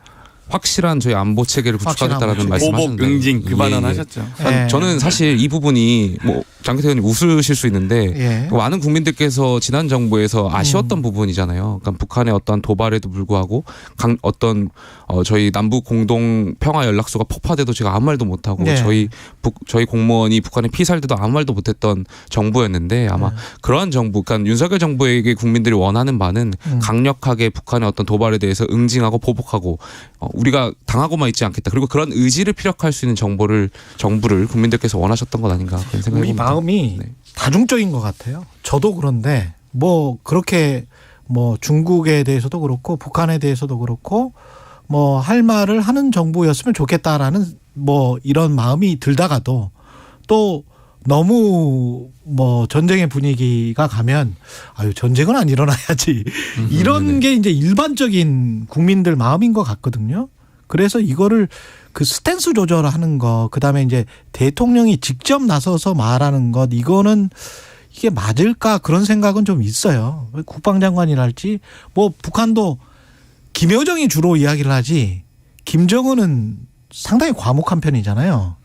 확실한 저희 안보 체계를 구축하겠다라는 말씀하셨는데 보복 응징 그 발언 하셨죠. 예. 저는 사실 이 부분이 뭐 장기태 의원님 웃으실 수 있는데 예. 많은 국민들께서 지난 정부에서 아쉬웠던 부분이잖아요. 그러니까 북한의 어떤 도발에도 불구하고 어떤 저희 남북 공동 평화 연락소가 폭파돼도 제가 아무 말도 못하고 예. 저희 공무원이 북한에 피살 때도 아무 말도 못했던 정부였는데 아마 그러한 정부, 그러니까 윤석열 정부에게 국민들이 원하는 바는 강력하게 북한의 어떤 도발에 대해서 응징하고 보복하고 우리가 당하고만 있지 않겠다. 그리고 그런 의지를 피력할 수 있는 정부를 국민들께서 원하셨던 것 아닌가 그런 생각이 우리 듭니다. 마음이 다중적인 것 같아요. 저도 그런데 뭐 그렇게 뭐 중국에 대해서도 그렇고 북한에 대해서도 그렇고 뭐 할 말을 하는 정부였으면 좋겠다라는 뭐 이런 마음이 들다가도 또 너무 뭐 전쟁의 분위기가 가면 아유 전쟁은 안 일어나야지 이런 게 이제 일반적인 국민들 마음인 것 같거든요. 그래서 이거를 그 스탠스 조절하는 거, 그다음에 이제 대통령이 직접 나서서 말하는 것, 이거는 이게 맞을까 그런 생각은 좀 있어요. 국방장관이랄지 뭐 북한도 김여정이 주로 이야기를 하지 김정은은 상당히 과묵한 편이잖아요.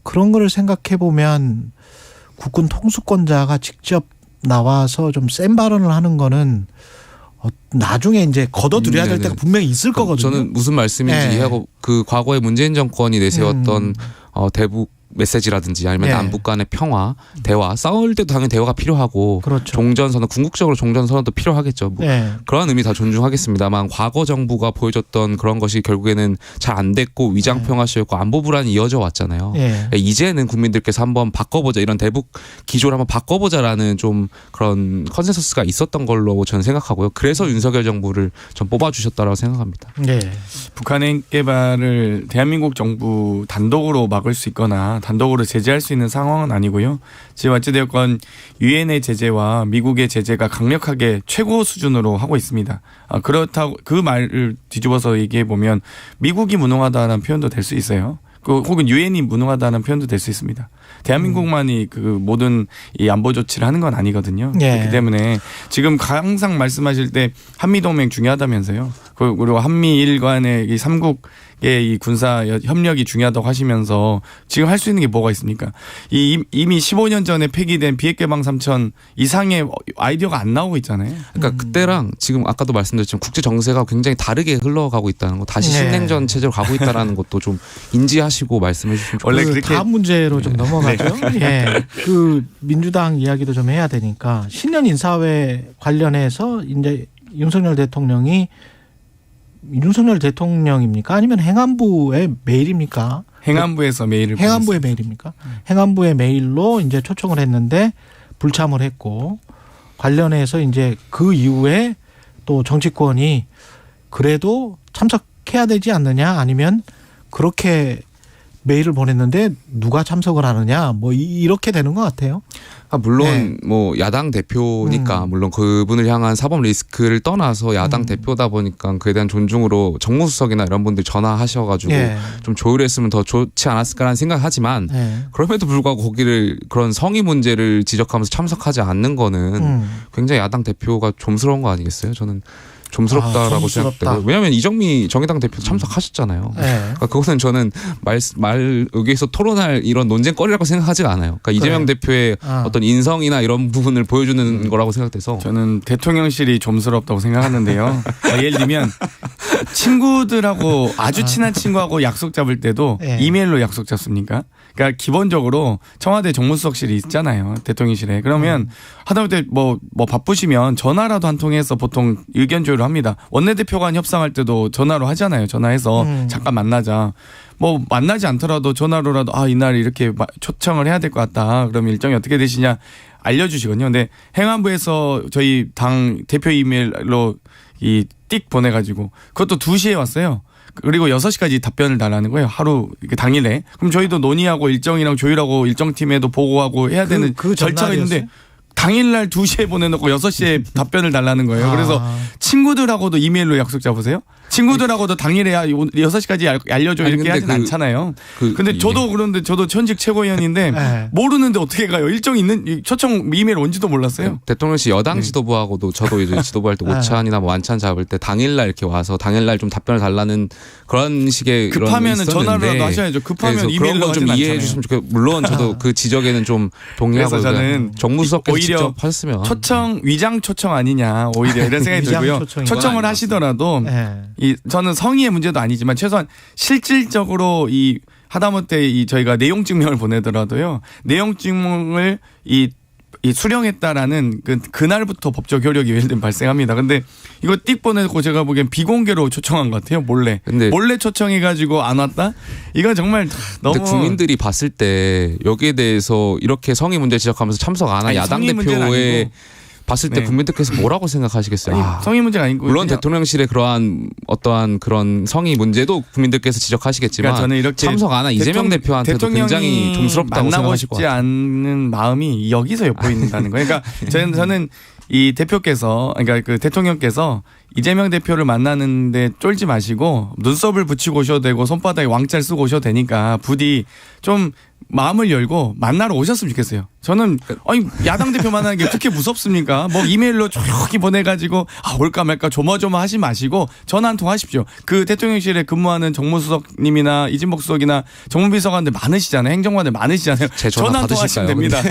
그런 거를 생각해 보면 국군 통수권자가 직접 나와서 좀 센 발언을 하는 거는 나중에 이제 걷어들여야 될 때가 분명히 있을 거거든요. 저는 무슨 말씀인지 네. 이해하고 그 과거에 문재인 정권이 내세웠던 대북 메시지라든지 아니면 네. 남북 간의 평화, 대화, 싸울 때도 당연히 대화가 필요하고 그렇죠. 종전선언, 궁극적으로 종전선언도 필요하겠죠. 뭐 네. 그러한 의미 다 존중하겠습니다만 과거 정부가 보여줬던 그런 것이 결국에는 잘 안 됐고 위장평화시였고 안보 불안이 이어져 왔잖아요. 네. 이제는 국민들께서 한번 바꿔보자, 이런 대북 기조를 한번 바꿔보자라는 좀 그런 컨센서스가 있었던 걸로 저는 생각하고요. 그래서 윤석열 정부를 전 뽑아주셨다라고 생각합니다. 네. 북한 핵 개발을 대한민국 정부 단독으로 막을 수 있거나 단독으로 제재할 수 있는 상황은 아니고요. 지금 어찌되었건 유엔의 제재와 미국의 제재가 강력하게 최고 수준으로 하고 있습니다. 그렇다고 그 말을 뒤집어서 얘기해 보면 미국이 무능하다는 표현도 될 수 있어요. 혹은 유엔이 무능하다는 표현도 될 수 있습니다. 대한민국만이 그 모든 이 안보 조치를 하는 건 아니거든요. 예. 그렇기 때문에 지금 항상 말씀하실 때 한미동맹 중요하다면서요. 그리고 한미일 간의 이 삼국의 이 군사 협력이 중요하다고 하시면서 지금 할 수 있는 게 뭐가 있습니까? 이미 15년 전에 폐기된 비핵개방 3천 이상의 아이디어가 안 나오고 있잖아요. 그러니까 그때랑 지금 아까도 말씀드렸지만 국제 정세가 굉장히 다르게 흘러가고 있다는 거, 다시 네. 신냉전 체제로 가고 있다라는 것도 좀 인지하시고 말씀해 주시면 좋겠습니다. 원래 다음 문제로 좀 넘어가죠. 예. 그 민주당 이야기도 좀 해야 되니까 신년 인사회 관련해서 이제 윤석열 대통령입니까? 아니면 행안부의 메일입니까? 행안부에서 메일을 행안부의 메일입니까? 행안부의 메일로 이제 초청을 했는데 불참을 했고 관련해서 이제 그 이후에 또 정치권이 그래도 참석해야 되지 않느냐, 아니면 그렇게 메일을 보냈는데 누가 참석을 하느냐, 뭐 이렇게 되는 것 같아요. 물론 네. 뭐 야당 대표니까 물론 그분을 향한 사법 리스크를 떠나서 야당 대표다 보니까 그에 대한 존중으로 정무수석이나 이런 분들 전화하셔가지고 네. 좀 조율했으면 더 좋지 않았을까라는 생각하지만 네. 그럼에도 불구하고 거기를 그런 성의 문제를 지적하면서 참석하지 않는 거는 굉장히 야당 대표가 좀스러운 거 아니겠어요? 저는 좀스럽다라고 생각돼요. 왜냐하면 이정미 정의당 대표 참석하셨잖아요. 네. 그러니까 그것은 저는 여기서 토론할 이런 논쟁거리라고 생각하지 않아요. 그러니까 이재명 대표의 어떤 인성이나 이런 부분을 보여주는 거라고 생각돼서 저는 대통령실이 좀스럽다고 생각하는데요. 예를 들면 친구들하고 아주 친한 친구하고 약속 잡을 때도 이메일로 약속 잡습니까? 그러니까 기본적으로 청와대 정무수석실이 있잖아요. 대통령실에. 그러면 하다못해 뭐 바쁘시면 전화라도 한 통해서 보통 의견 조율을 얘기로 합니다. 원내대표 간 협상할 때도 전화로 하잖아요. 전화해서 잠깐 만나자. 뭐 만나지 않더라도 전화로라도 이날 이렇게 초청을 해야 될 것 같다. 그럼 일정이 어떻게 되시냐 알려주시거든요. 근데 행안부에서 저희 당 대표 이메일로 이 띡 보내가지고 그것도 2시에 왔어요. 그리고 6시까지 답변을 달라는 거예요. 하루 당일에. 그럼 저희도 논의하고 일정이랑 조율하고 일정팀에도 보고하고 해야 되는 절차가 있는데 당일날 2시에 보내놓고 6시에 답변을 달라는 거예요. 그래서 친구들하고도 이메일로 약속 잡으세요? 친구들하고도 당일에 6시까지 알려줘 이렇게 하진 않잖아요. 근데 저도 그런데 저도 현직 최고위원인데 모르는데 어떻게 가요? 일정 있는 초청 이메일 온지도 몰랐어요. 대통령실 여당 지도부하고도 저도 이제 지도부할 때 오찬이나 뭐 완찬 잡을 때 당일날 이렇게 와서 당일날 좀 답변을 달라는 그런 식의 급하면은 전화로라도 하셔야죠. 급하면 이메일로 그런 좀 이해해 주시면 좋겠고 물론 저도 그 지적에는 좀 동의하고 저는 정무수석께서 오히려 직접 하셨으면 위장 초청 아니냐 오히려 이런 생각이 들고요. 초청을 하시더라도 저는 성의의 문제도 아니지만 최소한 실질적으로 이 하다못해 저희가 내용 증명을 보내더라도요. 내용 증명을 이 수령했다라는 그날부터 법적 효력이 예를 들면 발생합니다. 근데 이거 띡 보내고 제가 보기엔 비공개로 초청한 것 같아요. 몰래 초청해가지고 안 왔다? 이건 정말 너무. 근데 국민들이 봤을 때 여기에 대해서 이렇게 성의 문제 지적하면서 참석 안 한 야당 대표의 봤을 때 국민들께서 뭐라고 생각하시겠어요? 성의 문제가 아니고 물론 대통령실의 그러한 어떠한 그런 성의 문제도 국민들께서 지적하시겠지만 저는 이렇게 참석 안 한 이재명 대표한테도 굉장히 좀스럽다고 만나고 생각하실 것 싶지 같아요. 않은 마음이 여기서 엿보인다는 거예요. 그러니까 저는 이 대표께서 그러니까 그 대통령께서 이재명 대표를 만나는데 쫄지 마시고 눈썹을 붙이고 오셔도 되고 손바닥에 왕자를 쓰고 오셔도 되니까 부디 좀 마음을 열고 만나러 오셨으면 좋겠어요. 저는 야당 대표 만나는 게 그렇게 무섭습니까? 뭐 이메일로 조용히 보내가지고 올까 말까 조마조마하지 마시고 전화 한 통 하십시오. 그 대통령실에 근무하는 정무수석님이나 이진복 수석이나 정무비서관들 많으시잖아요. 행정관들 많으시잖아요. 제 전화 한 통 하시면 됩니다.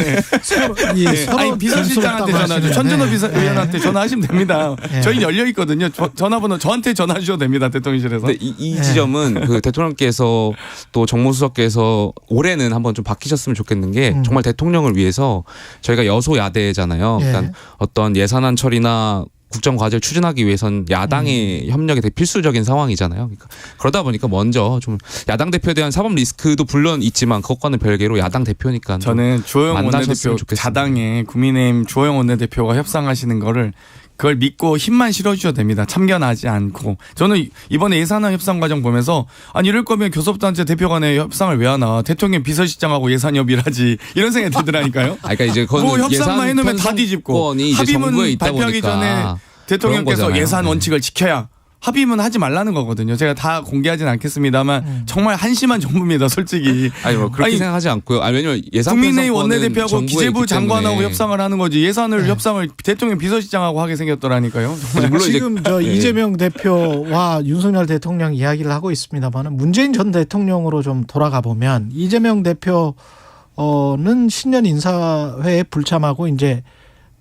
아니 비서실장한테 전화하죠. 천준호 의원한테 전화하시면 됩니다. 저희 열려 있거든요. 전화번호 저한테 전화 주셔도 됩니다. 대통령실에서. 근데 이 지점은 그 대통령께서 또 정무수석께서 올해는 한번 좀 바뀌셨으면 좋겠는 게 정말 대통령을 위해서 저희가 여소야대잖아요. 그러니까 어떤 예산안 처리나 국정과제를 추진하기 위해선 야당의 협력이 되게 필수적인 상황이잖아요. 그러니까 그러다 보니까 먼저 좀 야당 대표에 대한 사법 리스크도 물론 있지만 그것과는 별개로 야당 대표니까 저는 주호영 원내대표 자당에 국민의힘 주호영 원내대표가 협상하시는 거를 그걸 믿고 힘만 실어주셔도 됩니다. 참견하지 않고. 저는 이번에 예산안 협상 과정 보면서 이럴 거면 교섭단체 대표 간의 협상을 왜 하나. 대통령 비서실장하고 예산 협의를 하지. 이런 생각이 들더라니까요. 그러니까 이제 뭐 협상만 해놓으면 다 뒤집고 합의문 발표하기 전에 대통령께서 예산 원칙을 지켜야 합의문 하지 말라는 거거든요. 제가 다 공개하지는 않겠습니다만 정말 한심한 정부입니다. 솔직히. 그렇게 생각하지 않고요. 왜냐면 예산 국민의힘 원내대표하고 기재부 장관하고 협상을 하는 거지 협상을 대통령 비서실장하고 하게 생겼더라니까요. 물론 지금 이재명 대표와 윤석열 대통령 이야기를 하고 있습니다만 문재인 전 대통령으로 좀 돌아가 보면 이재명 대표는 신년 인사회에 불참하고 이제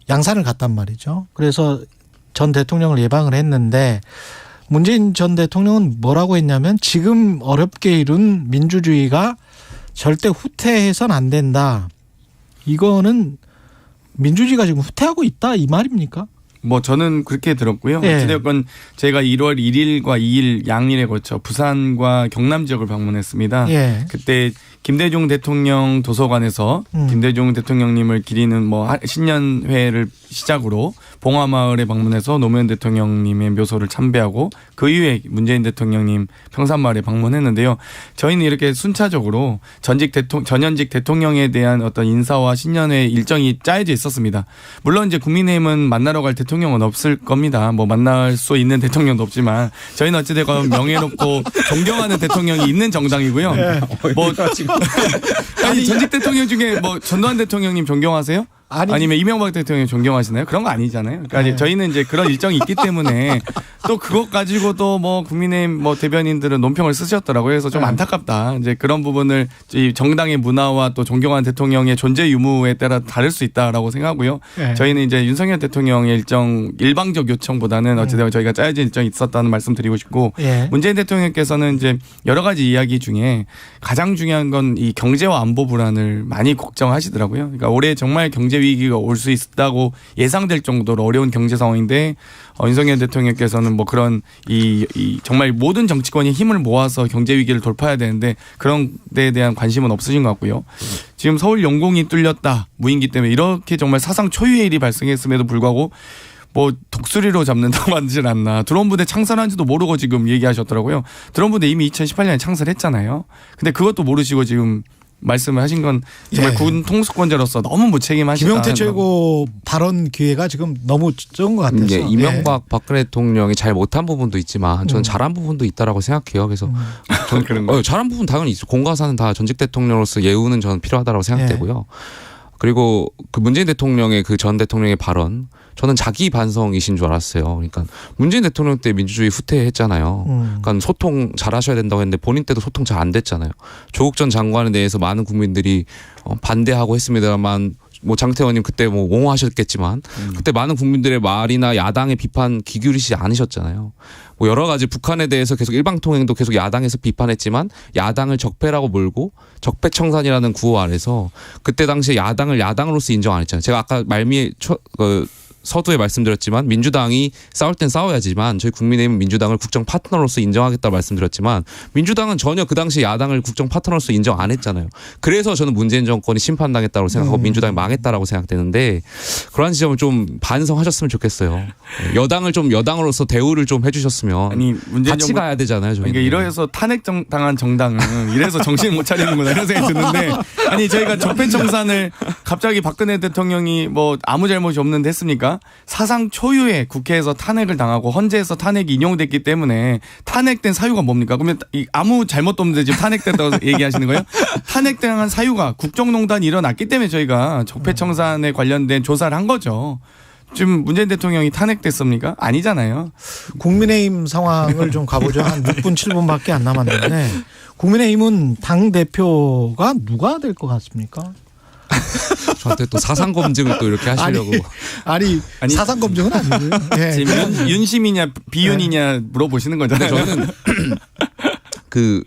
양산을 갔단 말이죠. 그래서 전 대통령을 예방을 했는데 문재인 전 대통령은 뭐라고 했냐면 지금 어렵게 이룬 민주주의가 절대 후퇴해서는 안 된다. 이거는 민주주의가 지금 후퇴하고 있다 이 말입니까? 뭐 저는 그렇게 들었고요. 어찌됐건 제가 1월 1일과 2일 양일에 거쳐 부산과 경남 지역을 방문했습니다. 그때 김대중 대통령 도서관에서 김대중 대통령님을 기리는 뭐 신년회를 시작으로 봉화마을에 방문해서 노무현 대통령님의 묘소를 참배하고 그 이후에 문재인 대통령님 평산마을에 방문했는데요. 저희는 이렇게 순차적으로 전현직 대통령에 대한 어떤 인사와 신년회 일정이 짜여져 있었습니다. 물론 이제 국민의힘은 만나러 갈 대통령은 없을 겁니다. 뭐 만날 수 있는 대통령도 없지만 저희는 어찌됐건 명예롭고 존경하는 대통령이 있는 정당이고요. 뭐 아니 전직 대통령 중에 뭐 전두환 대통령님 존경하세요? 아니면 이명박 대통령 존경하시나요? 그런 거 아니잖아요. 그러니까 저희는 이제 그런 일정이 있기 때문에 또 그것 가지고도 뭐 국민의힘 뭐 대변인들은 논평을 쓰셨더라고요. 그래서 좀 안타깝다. 이제 그런 부분을 이 정당의 문화와 또 존경하는 대통령의 존재 유무에 따라 다를 수 있다라고 생각하고요. 저희는 이제 윤석열 대통령의 일정 일방적 요청보다는 어찌되면 저희가 짜여진 일정이 있었다는 말씀 드리고 싶고 문재인 대통령께서는 이제 여러 가지 이야기 중에 가장 중요한 건 이 경제와 안보 불안을 많이 걱정하시더라고요. 그러니까 올해 정말 경제 경제 위기가 올 수 있다고 예상될 정도로 어려운 경제 상황인데 윤석열 대통령께서는 뭐 그런 이 정말 모든 정치권이 힘을 모아서 경제 위기를 돌파해야 되는데 그런 데에 대한 관심은 없으신 것 같고요. 지금 서울 영공이 뚫렸다 무인기 때문에 이렇게 정말 사상 초유의 일이 발생했음에도 불구하고 뭐 독수리로 잡는다고 하지 않나. 드론 부대 창설한지도 모르고 지금 얘기하셨더라고요. 드론 부대 이미 2018년에 창설했잖아요. 근데 그것도 모르시고 지금 말씀을 하신 건 정말 군 통수권자로서 너무 무책임하시다. 김용태 최고 발언 기회가 지금 너무 적은 것 같아서. 이명박 박근혜 대통령이 잘 못한 부분도 있지만 저는 잘한 부분도 있다라고 생각해요. 그래서 저는 잘한 부분 당연히 있어. 공과사는 다 전직 대통령으로서 예우는 저는 필요하다고 생각되고요. 그리고 그 문재인 대통령의 그 전 대통령의 발언 저는 자기 반성이신 줄 알았어요. 그러니까 문재인 대통령 때 민주주의 후퇴했잖아요. 그러니까 소통 잘하셔야 된다고 했는데 본인 때도 소통 잘 안 됐잖아요. 조국 전 장관에 대해서 많은 국민들이 반대하고 했습니다만 뭐 장태원님 그때 뭐 옹호하셨겠지만 그때 많은 국민들의 말이나 야당의 비판 귀 기울이시지 않으셨잖아요. 뭐 여러 가지 북한에 대해서 계속 일방통행도 계속 야당에서 비판했지만 야당을 적폐라고 몰고 적폐청산이라는 구호 아래서 그때 당시에 야당을 야당으로서 인정 안 했잖아요. 제가 아까 말미에 서두에 말씀드렸지만 민주당이 싸울 땐 싸워야지만 저희 국민의힘은 민주당을 국정 파트너로서 인정하겠다고 말씀드렸지만 민주당은 전혀 그 당시 야당을 국정 파트너로서 인정 안 했잖아요. 그래서 저는 문재인 정권이 심판당했다고 생각하고 민주당이 망했다라고 생각되는데 그러한 지점을 좀 반성하셨으면 좋겠어요. 여당을 좀 여당으로서 대우를 좀 해주셨으면 아니, 문재인 같이 가야 되잖아요. 그러니까 이래서 당한 정당은 이래서 정신을 못 차리는구나 이런 생각이 드는데 아니 저희가 적폐청산을 갑자기 박근혜 대통령이 뭐 아무 잘못이 없는데 했습니까? 사상 초유의 국회에서 탄핵을 당하고 헌재에서 탄핵이 인용됐기 때문에 탄핵된 사유가 뭡니까? 그러면 아무 잘못도 없는데 지금 탄핵됐다고 얘기하시는 거예요? 탄핵당한 사유가 국정농단이 일어났기 때문에 저희가 적폐청산에 관련된 조사를 한 거죠. 지금 문재인 대통령이 탄핵됐습니까? 아니잖아요. 국민의힘 상황을 좀 가보죠. 한 6분 7분밖에 안 남았는데 국민의힘은 당대표가 누가 될 것 같습니까? 저한테 또 사상 검증을 또 이렇게 하시려고. 아니 사상 검증은 아니고요. 지금 윤심이냐 비윤이냐 물어보시는 거잖아요. 저는 그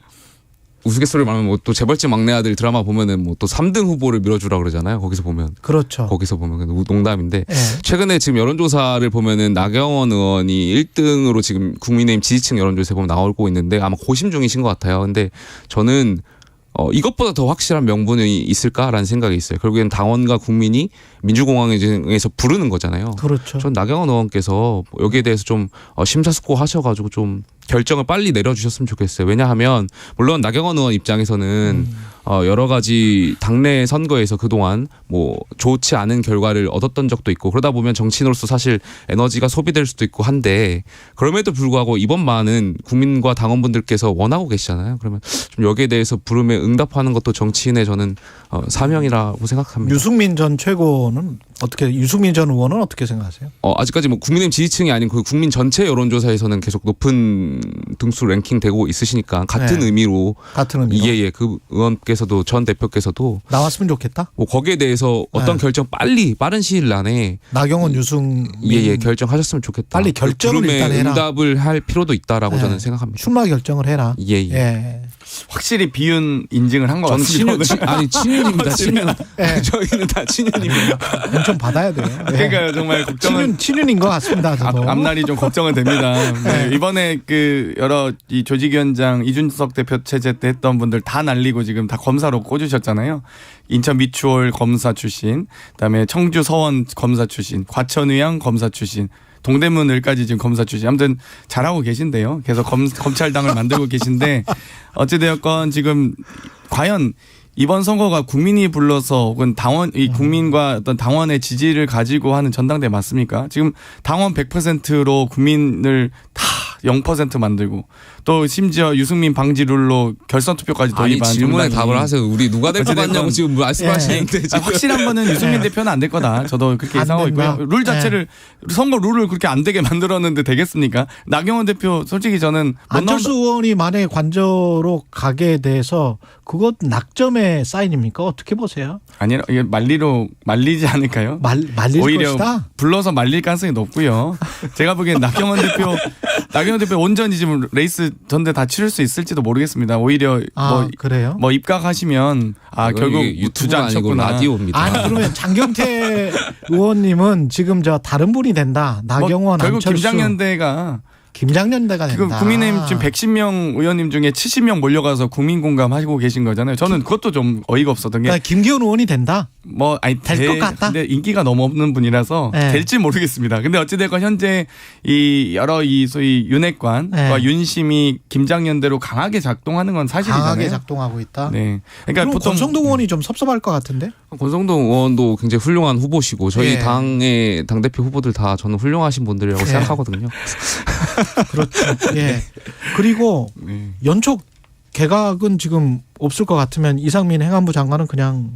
우스갯소리를 말하면 뭐 또 재벌집 막내 아들 드라마 보면은 뭐 또 3등 후보를 밀어주라 그러잖아요. 거기서 보면. 그렇죠. 거기서 보면 농담인데 최근에 지금 여론조사를 보면은 나경원 의원이 1등으로 지금 국민의힘 지지층 여론조사에 보면 나오고 있는데 아마 고심 중이신 것 같아요. 근데 저는 이것보다 더 확실한 명분이 있을까라는 생각이 있어요. 결국엔 당원과 국민이 민주공화국에서 부르는 거잖아요. 그렇죠. 전 나경원 의원께서 여기에 대해서 좀 심사숙고하셔가지고 좀 결정을 빨리 내려주셨으면 좋겠어요. 왜냐하면 물론 나경원 의원 입장에서는 여러 가지 당내 선거에서 그동안 뭐 좋지 않은 결과를 얻었던 적도 있고 그러다 보면 정치인으로서 사실 에너지가 소비될 수도 있고 한데 그럼에도 불구하고 이번만은 국민과 당원분들께서 원하고 계시잖아요. 그러면 좀 여기에 대해서 부름에 응답하는 것도 정치인의 저는 사명이라고 생각합니다. 유승민 전 유승민 전 의원은 어떻게 생각하세요? 아직까지 뭐 국민의힘 지지층이 아닌 그 국민 전체 여론조사에서는 계속 높은 등수 랭킹되고 있으시니까 같은 의미로 예, 그 의원께서도 전 대표께서도 나왔으면 좋겠다. 뭐 거기에 대해서 어떤 결정 빨리 빠른 시일 안에 나경원 유승민 결정하셨으면 좋겠다. 빨리 결정을 일단 해라. 응답을 할 필요도 있다라고 저는 생각합니다. 출마 결정을 해라. 예. 확실히 비윤 인증을 한 것 같습니다. 친윤입니다. 친윤. 저희는 다 친윤입니다. 엄청 받아야 돼요. 그러니까 정말 걱정은 친윤인 것 같습니다. 저도. 앞날이 좀 걱정은 됩니다. 이번에 그 여러 이 조직위원장 이준석 대표 체제 때 했던 분들 다 날리고 지금 다 검사로 꽂으셨잖아요. 인천 미추홀 검사 출신, 그다음에 청주 서원 검사 출신, 과천 의왕 검사 출신. 동대문을까지 지금 검사 출신. 아무튼 잘하고 계신데요. 계속 검찰당을 만들고 계신데 어찌되었건 지금 과연 이번 선거가 국민이 불러서 혹은 이 국민과 어떤 당원의 지지를 가지고 하는 전당대 맞습니까? 지금 당원 100%로 국민을 다 0% 만들고 또 심지어 유승민 방지 룰로 결선 투표까지 도입한 질문에 답을 하세요. 우리 누가 될 것 같냐고 지금 말씀하시는데 지금. 확실한 거는 유승민 대표는 안 될 거다. 저도 그렇게 예상하고 있고요. 룰 자체를 선거 룰을 그렇게 안 되게 만들었는데 되겠습니까? 나경원 대표 솔직히 저는 안철수 의원이 만약에 관저로 가게 돼서 그것 낙점의 사인입니까? 어떻게 보세요? 아니요. 이게 말리지 않을까요? 말릴 오히려 것이다? 불러서 말릴 가능성이 높고요. 제가 보기엔 나경원 나경원 대표 온전히 지금 레이스 전대 다 치를 수 있을지도 모르겠습니다. 오히려 그래요? 뭐 입각하시면 결국 유튜브가 아니고 라디오입니다. 아니 그러면 장경태 의원님은 지금 다른 분이 된다. 나경원, 결국 안철수. 김장년대가 된다. 지금 국민의힘 지금 110명 의원님 중에 70명 몰려가서 국민 공감하고 계신 거잖아요. 저는 그것도 좀 어이가 없었던 게. 그러니까 김기현 의원이 된다. 될 것 같다. 근데 인기가 너무 없는 분이라서 될지 모르겠습니다. 근데 어찌됐건 현재 이 여러 소위 윤핵관과 윤심이 김장년대로 강하게 작동하는 건 사실이잖아요. 강하게 작동하고 있다. 네. 그러니까 보통 권성동 의원이 좀 섭섭할 것 같은데. 권성동 의원도 굉장히 훌륭한 후보시고 저희 당의 당대표 후보들 다 저는 훌륭하신 분들이라고 생각하거든요. 그렇죠. 예. 그리고 연촉 개각은 지금 없을 것 같으면 이상민 행안부 장관은 그냥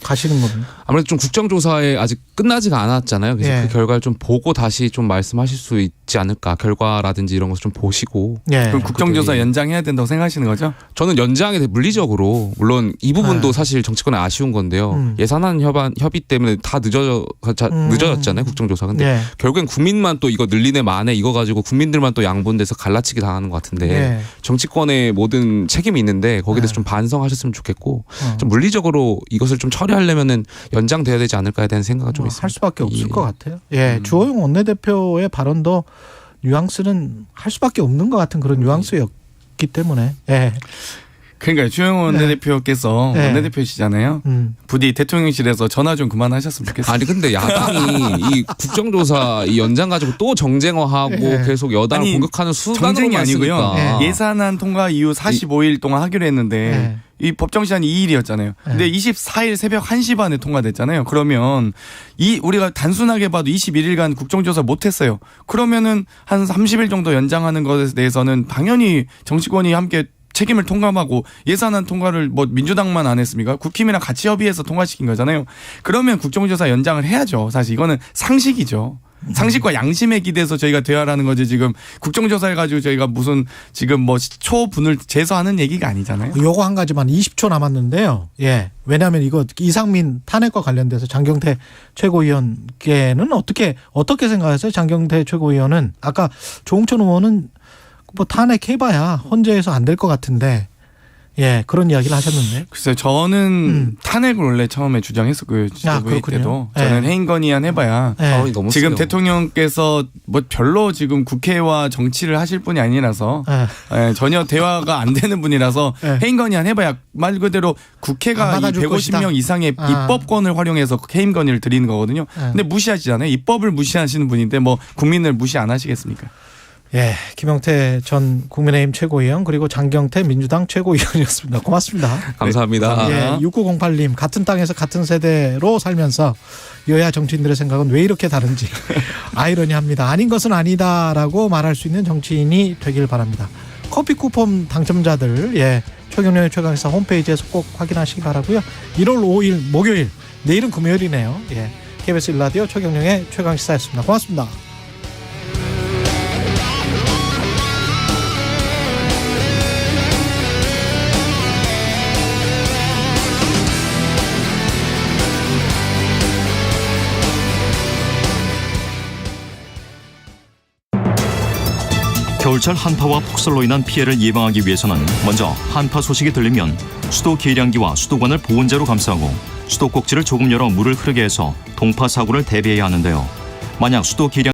가시는 겁니다. 아무래도 좀 국정조사에 아직 끝나지가 않았잖아요. 그래서 그 결과를 좀 보고 다시 좀 말씀하실 수 있지 않을까. 결과라든지 이런 것을 좀 보시고. 그럼 국정조사 연장해야 된다고 생각하시는 거죠? 저는 연장에 대해 물리적으로 물론 이 부분도 사실 정치권에 아쉬운 건데요. 예산안 협의 때문에 다 늦어졌잖아요. 국정조사. 근데 결국엔 국민만 또 이거 늘리네 마네 이거 가지고 국민들만 또 양분돼서 갈라치기 당하는 것 같은데 정치권의 모든 책임이 있는데 거기에 대해서 좀 반성하셨으면 좋겠고 좀 물리적으로 이것을 좀 처리하려면은 연장돼야 되지 않을까에 대한 생각은 좀 있습니다. 할 수밖에 없을 것 같아요. 주호영 원내대표의 발언도 뉘앙스는 할 수밖에 없는 것 같은 그런 뉘앙스였기 때문에. 그러니까 주호영 원내대표께서 원내대표시잖아요. 부디 대통령실에서 전화 좀 그만하셨으면 좋겠어요. 아니 근데 야당이 이 국정조사 이 연장 가지고 또 정쟁화하고 계속 여당을 공격하는 수단으로만 정쟁이 아니고요. 쓰니까. 예산안 통과 이후 45일 동안 하기로 했는데 이 법정 시한이 2일이었잖아요. 근데 24일 새벽 1시 반에 통과됐잖아요. 그러면 우리가 단순하게 봐도 21일간 국정조사 못했어요. 그러면은 한 30일 정도 연장하는 것에 대해서는 당연히 정치권이 함께 책임을 통감하고 예산안 통과를 민주당만 안 했습니까? 국힘이랑 같이 협의해서 통과시킨 거잖아요. 그러면 국정조사 연장을 해야죠. 사실 이거는 상식이죠. 상식과 양심에 기대서 저희가 대화라는 거지 지금 국정조사 해가지고 저희가 무슨 지금 초분을 제소하는 얘기가 아니잖아요. 요거 한 가지만 20초 남았는데요. 왜냐하면 이거 이상민 탄핵과 관련돼서 장경태 최고위원께는 어떻게 생각하세요? 장경태 최고위원은 아까 조홍천 의원은 탄핵해봐야 헌재에서 안 될 것 같은데 그런 이야기를 하셨는데. 글쎄요, 저는 탄핵을 원래 처음에 주장했었고요. 지도부회 때도 저는 해임 건의안 해봐야 지금 세요. 대통령께서 별로 지금 국회와 정치를 하실 분이 아니라서 전혀 대화가 안 되는 분이라서 해임 건의안 해봐야 말 그대로 국회가 이 150명 이상의 입법권을 활용해서 해임 건의를 드리는 거거든요. 근데 무시하시잖아요. 입법을 무시하시는 분인데 국민을 무시 안 하시겠습니까? 김영태 전 국민의힘 최고위원 그리고 장경태 민주당 최고위원이었습니다. 고맙습니다. 감사합니다. 6908님 같은 땅에서 같은 세대로 살면서 여야 정치인들의 생각은 왜 이렇게 다른지 아이러니합니다. 아닌 것은 아니다라고 말할 수 있는 정치인이 되길 바랍니다. 커피 쿠폰 당첨자들 최경영의 최강시사 홈페이지에서 꼭 확인하시기 바라고요. 1월 5일 목요일 내일은 금요일이네요. KBS 1라디오 최경영의 최강시사였습니다. 고맙습니다. 겨울철 한파와 폭설로 인한 피해를 예방하기 위해서는 먼저 한파 소식이 들리면 수도 계량기와 수도관을 보온재로 감싸고 수도 꼭지를 조금 열어 물을 흐르게 해서 동파 사고를 대비해야 하는데요. 만약 수도 계량